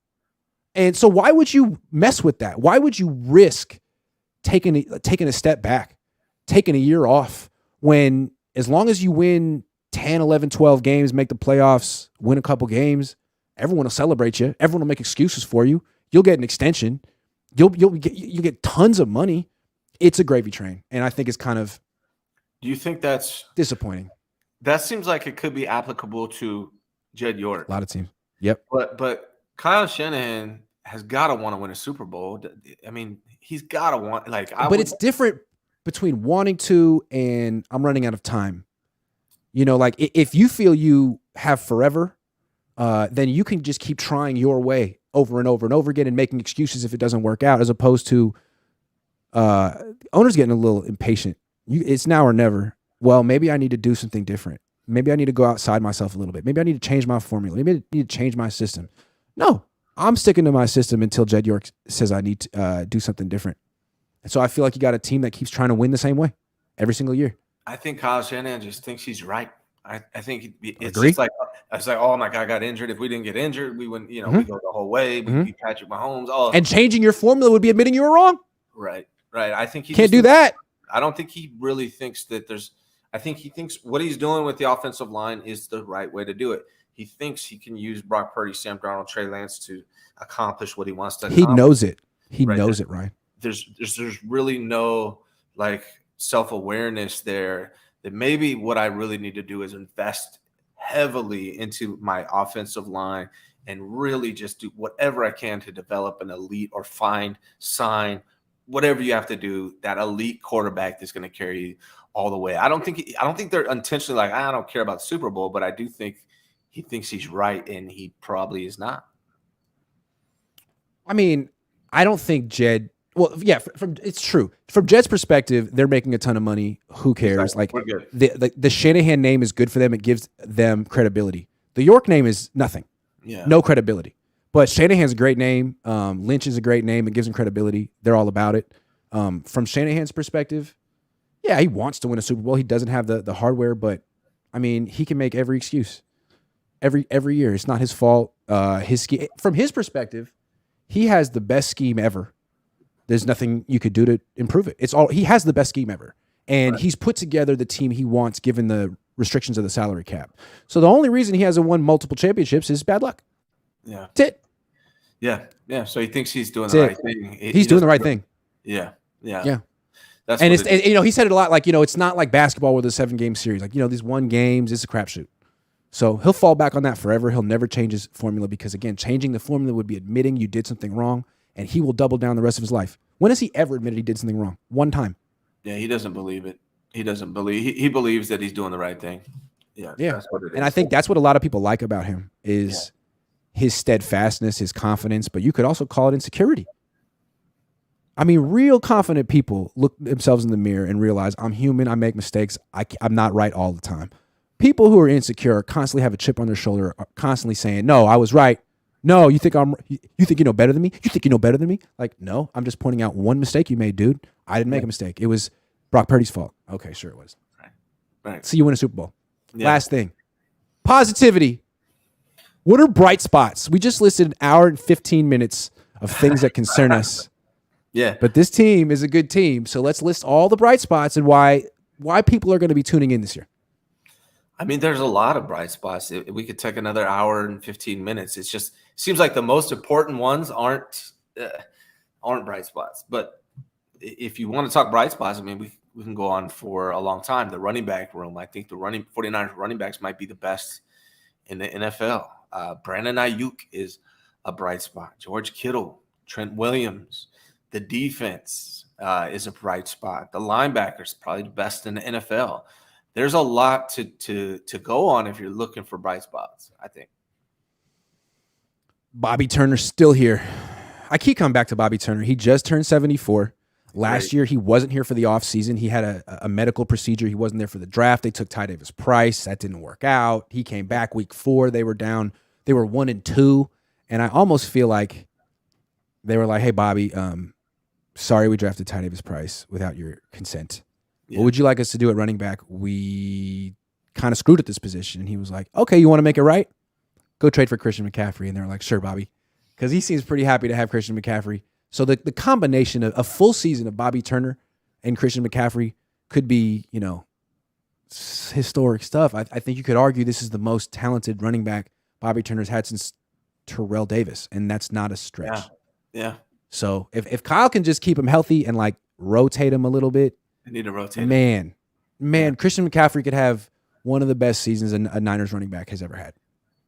And so why would you mess with that? Why would you risk taking a step back, taking a year off, when as long as you win 10, 11, 12 games, make the playoffs, win a couple games, everyone will celebrate you. Everyone will make excuses for you. You'll get an extension. You'll get tons of money. It's a gravy train. And I think it's kind of Do you think that's disappointing? That seems like it could be applicable to Jed York. A lot of teams. Yep. But Kyle Shanahan has got to want to win a Super Bowl. I mean, he's got to want it's different between wanting to and I'm running out of time. You know, like if you feel you have forever, then you can just keep trying your way over and over and over again and making excuses if it doesn't work out, as opposed to owners getting a little impatient. It's now or never. Well, maybe I need to do something different. Maybe I need to go outside myself a little bit. Maybe I need to change my formula. Maybe I need to change my system. No, I'm sticking to my system until Jed York says I need to do something different. And so I feel like you got a team that keeps trying to win the same way every single year. I think Kyle Shanahan just thinks he's right. I think it's just like, oh my God, I got injured. If we didn't get injured, we wouldn't, we go the whole way. We beat Patrick Mahomes. Oh. And changing your formula would be admitting you were wrong. Right. I think he can't do that. I don't think he really thinks that I think he thinks what he's doing with the offensive line is the right way to do it. He thinks he can use Brock Purdy, Sam Darnold, Trey Lance to accomplish what he wants to accomplish. He knows it. He knows it, Ryan. There's really no self-awareness there that maybe what I really need to do is invest heavily into my offensive line and really just do whatever I can to develop an elite or sign whatever you have to do, that elite quarterback that's going to carry you all the way. I don't think they're intentionally I don't care about the Super Bowl, but I do think he thinks he's right, and he probably is not. I mean, I don't think Jed. Well, yeah, it's true. From Jed's perspective, they're making a ton of money. Who cares? Exactly. Like We're good. the Shanahan name is good for them. It gives them credibility. The York name is nothing. Yeah. No credibility. But Shanahan's a great name. Lynch is a great name. It gives him credibility. They're all about it. From Shanahan's perspective, yeah, he wants to win a Super Bowl. He doesn't have the hardware, but I mean, he can make every excuse every year. It's not his fault. From his perspective, he has the best scheme ever. There's nothing you could do to improve it. He has the best scheme ever. And he's put together the team he wants given the restrictions of the salary cap. So the only reason he hasn't won multiple championships is bad luck. Yeah. That's it. Yeah. Yeah. So he thinks he's doing the right thing. He's doing the right thing. Yeah. Yeah. Yeah. That's and he said it a lot, like, it's not like basketball with a 7-game series. Like, these 1 games, it's a crapshoot. So he'll fall back on that forever. He'll never change his formula because, again, changing the formula would be admitting you did something wrong, and he will double down the rest of his life. When has he ever admitted he did something wrong? One time. Yeah, he doesn't believe it. He doesn't believe. He believes that he's doing the right thing. Yeah. That's what it is. And I think that's what a lot of people like about him is his steadfastness, his confidence, but you could also call it insecurity. I mean, real confident people look themselves in the mirror and realize I'm human. I make mistakes. I'm not right all the time. People who are insecure constantly have a chip on their shoulder, are constantly saying, "No, I was right. No, you think you know better than me? You think you know better than me?" Like, no, I'm just pointing out one mistake you made, dude. I didn't make a mistake. It was Brock Purdy's fault. Okay, sure it was. Right. See you win a Super Bowl. Yeah. Last thing, positivity. What are bright spots? We just listed an hour and 15 minutes of things that concern us. Yeah. But this team is a good team, so let's list all the bright spots and why people are going to be tuning in this year. I mean, there's a lot of bright spots. We could take another hour and 15 minutes. It's just seems like the most important ones aren't bright spots. But if you want to talk bright spots, I mean, we can go on for a long time. The running back room, I think the 49ers running backs might be the best in the NFL. Brandon Ayuk is a bright spot. George Kittle, Trent Williams. The defense is a bright spot. The linebackers probably the best in the NFL. There's a lot to go on if you're looking for bright spots, I think. Bobby Turner's still here. I keep coming back to Bobby Turner. He just turned 74. Last year, he wasn't here for the offseason. He had a medical procedure. He wasn't there for the draft. They took Ty Davis Price. That didn't work out. He came back week 4. They were down. They were 1-2. And I almost feel like they were like, "Hey, Bobby, sorry we drafted Ty Davis Price without your consent. Yeah. What would you like us to do at running back? We kind of screwed at this position." And he was like, "Okay, you want to make it right? Go trade for Christian McCaffrey." And they're like, "Sure, Bobby." Because he seems pretty happy to have Christian McCaffrey. So the combination of a full season of Bobby Turner and Christian McCaffrey could be, historic stuff. I think you could argue this is the most talented running back Bobby Turner's had since Terrell Davis, and that's not a stretch. Yeah. So if Kyle can just keep him healthy and like rotate him a little bit, they need to rotate. Man, Christian McCaffrey could have one of the best seasons a Niners running back has ever had.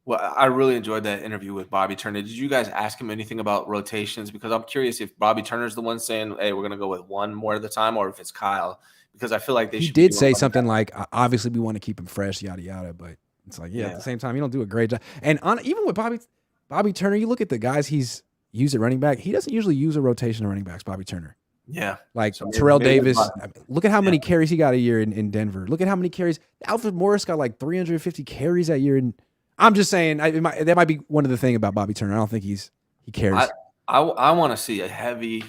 Well, I really enjoyed that interview with Bobby Turner. Did you guys ask him anything about rotations? Because I'm curious if Bobby Turner's the one saying, "Hey, we're going to go with one more at the time," or if it's Kyle. Because I feel like he did say something like, "Obviously, we want to keep him fresh, yada yada." But it's like, at the same time, you don't do a great job. And even with Bobby Turner, you look at the guys he's used at running back. He doesn't usually use a rotation of running backs. Bobby Turner. Yeah. Like Terrell Davis. Look at how many carries he got a year in Denver. Look at how many carries. Alfred Morris got like 350 carries that year. And I'm just saying that might be one of the things about Bobby Turner. I don't think he cares. I want to see a heavy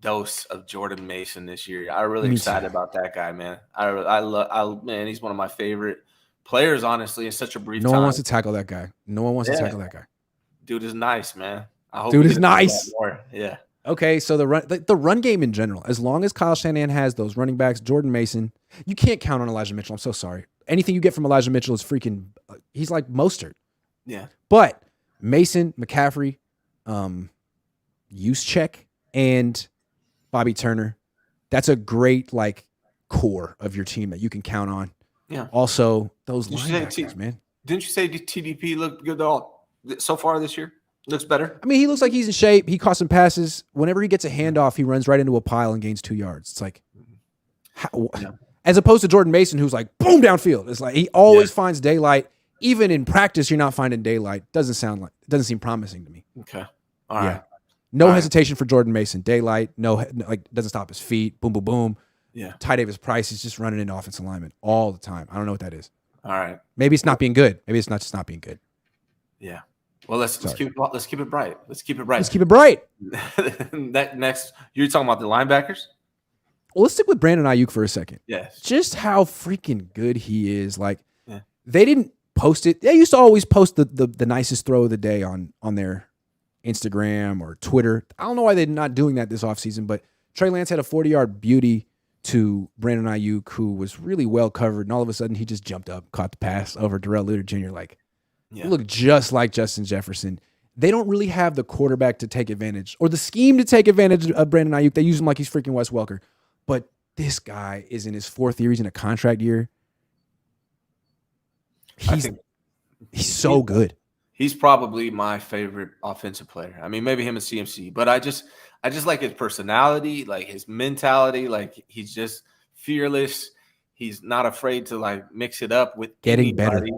dose of Jordan Mason this year. I'm really excited about that guy, man. Man, he's one of my favorite players, honestly, in such a brief time. No one wants to tackle that guy. Dude is nice, man. I hope dude is nice. More. Yeah. Okay, so the run game in general, as long as Kyle Shanahan has those running backs, Jordan Mason, you can't count on Elijah Mitchell. I'm so sorry. Anything you get from Elijah Mitchell is freaking – he's like Mostert. Yeah. But Mason, McCaffrey, Juszczyk, and Bobby Turner, that's a great core of your team that you can count on. Yeah. Also, those linebackers, man. Didn't you say TDP looked good so far this year? Looks better. I mean, he looks like he's in shape. He caught some passes. Whenever he gets a handoff, he runs right into a pile and gains 2 yards. It's like, as opposed to Jordan Mason, who's like, boom, downfield. It's like he always finds daylight. Even in practice, you're not finding daylight. Doesn't seem promising to me. Okay. All right. No All right. hesitation for Jordan Mason. Daylight. No, like doesn't stop his feet. Boom, boom, boom. Yeah. Ty Davis Price is just running into offensive linemen all the time. I don't know what that is. All right. Maybe it's not being good. Maybe it's not just not being good. Yeah. Well, let's keep it bright. Let's keep it bright. Let's keep it bright. Next, you're talking about the linebackers? Well, let's stick with Brandon Ayuk for a second. Yes. Just how freaking good he is. Like, they didn't post it. They used to always post the nicest throw of the day on their Instagram or Twitter. I don't know why they're not doing that this offseason, but Trey Lance had a 40-yard beauty to Brandon Ayuk, who was really well covered, and all of a sudden he just jumped up, caught the pass over Darrell Luter Jr. Like, he looked just like Justin Jefferson. They don't really have the quarterback to take advantage or the scheme to take advantage of Brandon Ayuk. They use him like he's freaking Wes Welker. But this guy is in his 4th year. He's in a contract year. He's so good. He's probably my favorite offensive player. I mean, maybe him and CMC, but I just like his personality, like his mentality. Like, he's just fearless. He's not afraid to like mix it up with getting better. He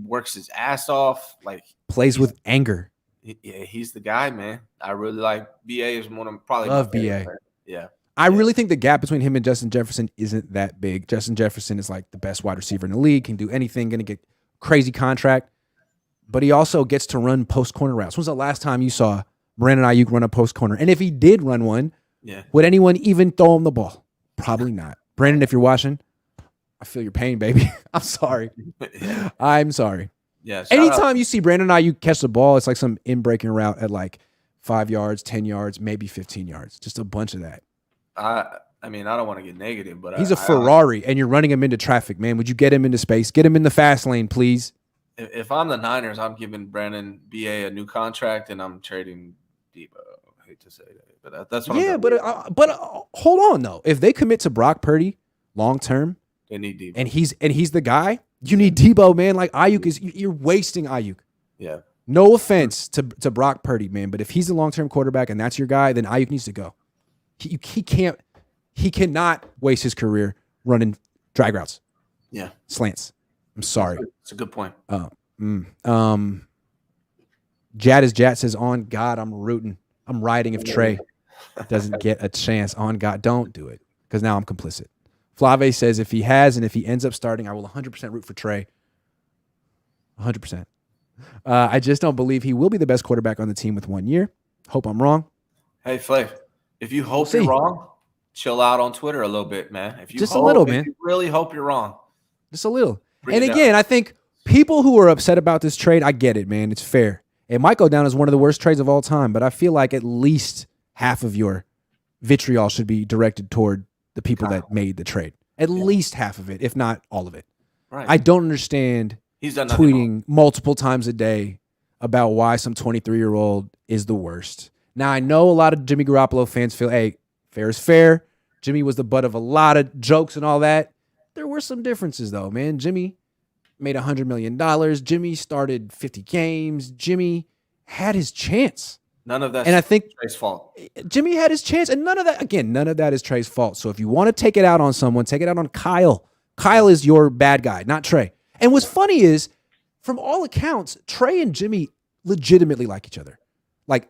works his ass off. Like, plays with anger. Yeah, he's the guy, man. I really like BA. Is one of probably love BA. Yeah. I really think the gap between him and Justin Jefferson isn't that big. Justin Jefferson is like the best wide receiver in the league, can do anything, going to get crazy contract, but he also gets to run post corner routes. When's the last time you saw Brandon Ayuk run a post corner? And if he did run one, would anyone even throw him the ball? Probably not. Brandon, if you're watching, I feel your pain, baby. I'm sorry. I'm sorry. Yeah. Anytime you see Brandon Ayuk catch the ball, it's like some in-breaking route at like 5 yards, 10 yards, maybe 15 yards. Just a bunch of that. I mean, I don't want to get negative, but he's a Ferrari, and you're running him into traffic, man. Would you get him into space? Get him in the fast lane, please. If I'm the Niners, I'm giving Brandon BA a new contract, and I'm trading Debo. I hate to say that, but that's what I'm but hold on though. If they commit to Brock Purdy long term, they need Debo, and he's the guy. You need Debo, man. Like Ayuk is, you're wasting Ayuk. Yeah. No offense to Brock Purdy, man, but if he's the long term quarterback and that's your guy, then Ayuk needs to go. He cannot waste his career running drag routes. Yeah. Slants. I'm sorry. It's a good point. Jad is Jat says, on God, I'm rooting. I'm riding if Trey doesn't get a chance. On God, don't do it, because now I'm complicit. Flave says, if he has and if he ends up starting, I will 100% root for Trey. 100%. I just don't believe he will be the best quarterback on the team with 1 year. Hope I'm wrong. Hey, Flav, if you hope you're wrong, chill out on Twitter a little bit, man. If you just a little, man. If you really hope you're wrong. Just a little. And again, I think people who are upset about this trade, I get it, man. It's fair. It might go down as one of the worst trades of all time, but I feel like at least half of your vitriol should be directed toward the people that made the trade. At least half of it, if not all of it. Right. I don't understand tweeting multiple times a day about why some 23-year-old is the worst. Now, I know a lot of Jimmy Garoppolo fans feel, hey, fair is fair. Jimmy was the butt of a lot of jokes and all that. There were some differences, though, man. Jimmy made $100 million. Jimmy started 50 games. Jimmy had his chance. None of that is Trey's fault. Jimmy had his chance, and none of that is Trey's fault. So if you want to take it out on someone, take it out on Kyle. Kyle is your bad guy, not Trey. And what's funny is, from all accounts, Trey and Jimmy legitimately like each other. Like,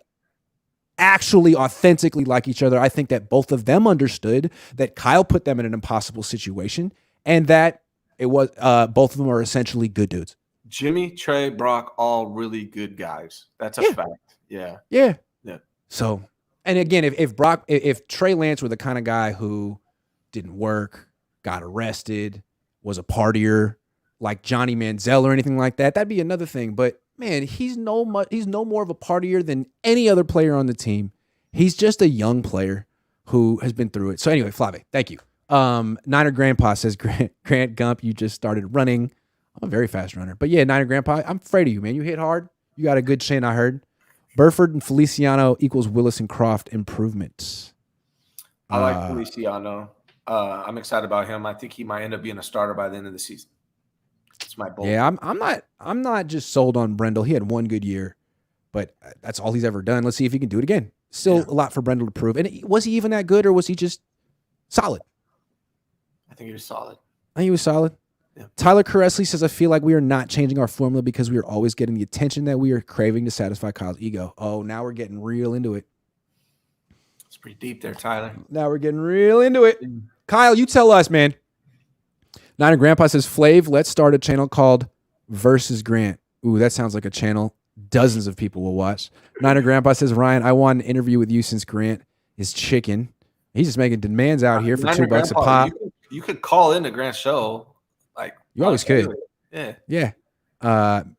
actually authentically like each other. I think that both of them understood that Kyle put them in an impossible situation, and that it was both of them are essentially good dudes. Jimmy, Trey, Brock, all really good guys. That's a fact. Yeah. So, and again, if Trey Lance were the kind of guy who didn't work, got arrested, was a partier, like Johnny Manziel or anything like that, that'd be another thing. But man, he's no more of a partier than any other player on the team. He's just a young player who has been through it. So anyway, Flave, thank you. Niner Grandpa says, Grant Gump, you just started running. I'm a very fast runner. But yeah, Niner Grandpa, I'm afraid of you, man. You hit hard. You got a good chin, I heard. Burford and Feliciano equals Willis and Croft improvements. I like Feliciano. I'm excited about him. I think he might end up being a starter by the end of the season. It's my bold. Yeah, I'm not just sold on Brendel. He had one good year, but that's all he's ever done. Let's see if he can do it again. Still a lot for Brendel to prove. And was he even that good, or was he just solid? I think he was solid. I think he was solid. Yeah. Tyler Caressley says, I feel like we are not changing our formula because we are always getting the attention that we are craving to satisfy Kyle's ego. Oh, now we're getting real into it. It's pretty deep there, Tyler. Now we're getting real into it. Kyle, you tell us, man. Niner Grandpa says, Flav, let's start a channel called Versus Grant. Ooh, that sounds like a channel dozens of people will watch. Niner Grandpa says, Ryan, I want an interview with you since Grant is chicken. He's just making demands out here for $2 Grandpa, a pop. You could call in the Grant show. Like you always could. Yeah.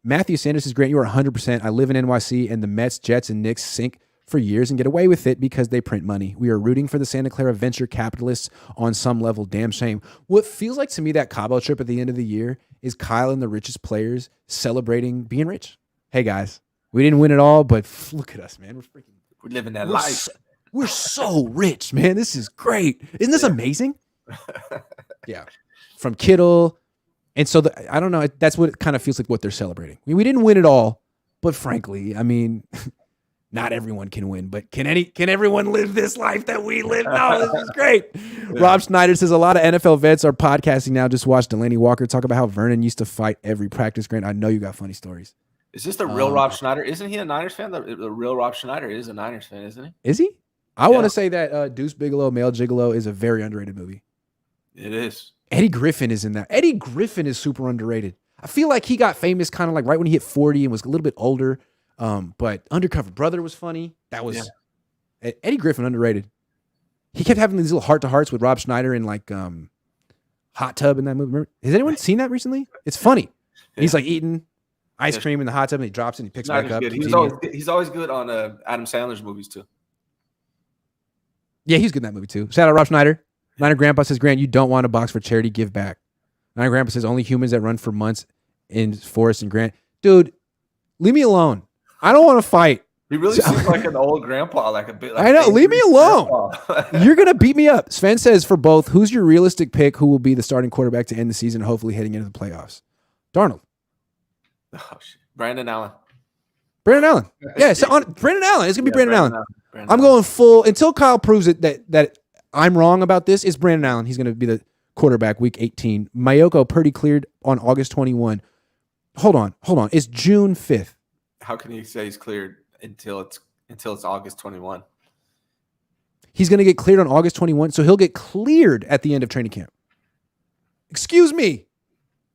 Matthew Sanders says, Grant, you are 100%. I live in NYC, and the Mets, Jets, and Knicks sink for years and get away with it because they print money. We are rooting for the Santa Clara venture capitalists on some level. Damn shame. What feels like to me that Cabo trip at the end of the year is Kyle and the richest players celebrating being rich. Hey, guys, we didn't win it all, but look at us, man. We're living that life. We're so rich, man. This is great. Isn't this amazing? Yeah. From Kittle. And so, I don't know. That's what it kind of feels like what they're celebrating. I mean, we didn't win it all, but frankly, I mean, not everyone can win, but can everyone live this life that we live? No, this is great. Yeah. Rob Schneider says, a lot of NFL vets are podcasting now. Just watch Delaney Walker talk about how Vernon used to fight every practice. Grant, I know you got funny stories. Is this the real Rob Schneider? Isn't he a Niners fan? The real Rob Schneider is a Niners fan, isn't he? Is he? I want to say that Deuce Bigalow, Male Gigolo is a very underrated movie. It is. Eddie Griffin is in that. Eddie Griffin is super underrated. I feel like he got famous kind of like right when he hit 40 and was a little bit older. But Undercover Brother was funny. That was Eddie Griffin, underrated. He kept having these little heart-to-hearts with Rob Schneider in like Hot Tub in that movie. Remember? Has anyone seen that recently? It's funny. Yeah. He's like eating ice cream in the hot tub and he drops it and he picks back up. He's always good on Adam Sandler's movies too. Yeah, he's good in that movie too. Shout out Rob Schneider. Niner Grandpa says, Grant, you don't want to box for charity, give back. Niner Grandpa says, only humans that run for months in Forest and Grant. Dude, leave me alone. I don't want to fight. He really seems like an old grandpa, like a bit. Like I know. Leave me alone. You're going to beat me up. Sven says, for both, who's your realistic pick? Who will be the starting quarterback to end the season, hopefully heading into the playoffs? Darnold. Oh, shit. Brandon Allen. Brandon Allen. Yeah, so Brandon Allen. It's going to be Brandon Allen. I'm going full until Kyle proves it that I'm wrong about this. It's Brandon Allen. He's going to be the quarterback week 18. Mayoko Purdy cleared on August 21. Hold on. It's June 5th. How can you say he's cleared until it's August 21? He's going to get cleared on August 21, so he'll get cleared at the end of training camp. Excuse me.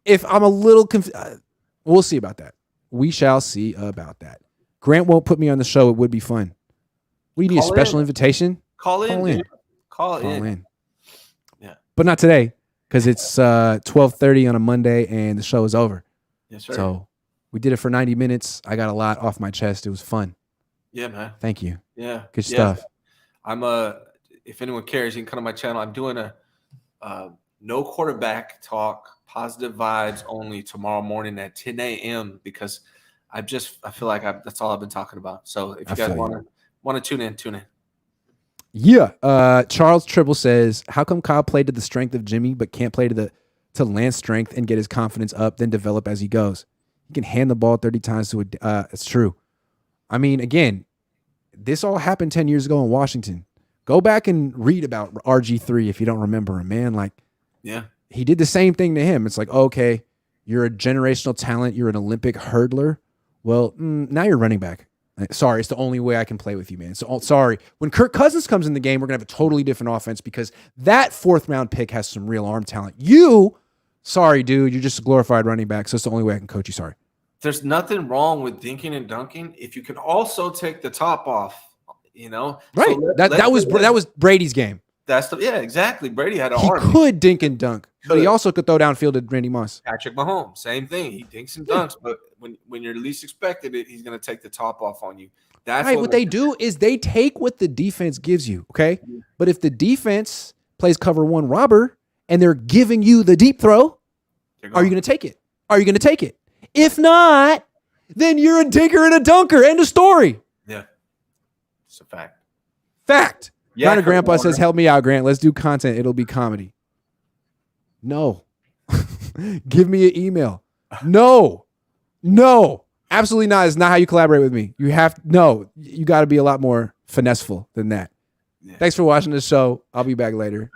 If I'm a little confused, we'll see about that. We shall see about that. Grant won't put me on the show. It would be fun. We need a special invitation. Call in. Yeah. But not today because it's 12:30 on a Monday and the show is over. Yes, sir. So we did it for 90 minutes. I got a lot off my chest. It was fun. Yeah, man. Thank you. Yeah. Good stuff. I'm if anyone cares, you can come to my channel. I'm doing a no quarterback talk, positive vibes only tomorrow morning at 10 a.m. because I feel like that's all I've been talking about. So if you guys want to tune in. Yeah. Charles Tribble says, how come Kyle played to the strength of Jimmy but can't play to Lance's strength and get his confidence up, then develop as he goes? He can hand the ball 30 times to it's true. I mean, again, this all happened 10 years ago in Washington. Go back and read about RG3 if you don't remember him, man. Like, yeah, he did the same thing to him. It's like, okay, you're a generational talent. You're an Olympic hurdler. Well, now you're running back. Sorry, it's the only way I can play with you, man. So sorry. When Kirk Cousins comes in the game, we're going to have a totally different offense because that 4th round pick has some real arm talent. Sorry, dude, you're just a glorified running back. So it's the only way I can coach you. Sorry. There's nothing wrong with dinking and dunking if you can also take the top off, Right. So that was Brady's game. Exactly. Brady had an arm. He could dink and dunk, but he also could throw downfield at Randy Moss. Patrick Mahomes, same thing. He dinks and dunks, but when you're least expected it, he's going to take the top off on you. That's right. What they do is they take what the defense gives you, okay? But if the defense plays cover 1 robber and they're giving you the deep throw, are you going to take it? If not, then you're a dinker and a dunker. End of story. Yeah. It's a Fact. Yeah, Niner Grandpa says, help me out, Grant. Let's do content. It'll be comedy. No. Give me an email. No. Absolutely not. It's not how you collaborate with me. You got to be a lot more finesseful than that. Yeah. Thanks for watching the show. I'll be back later.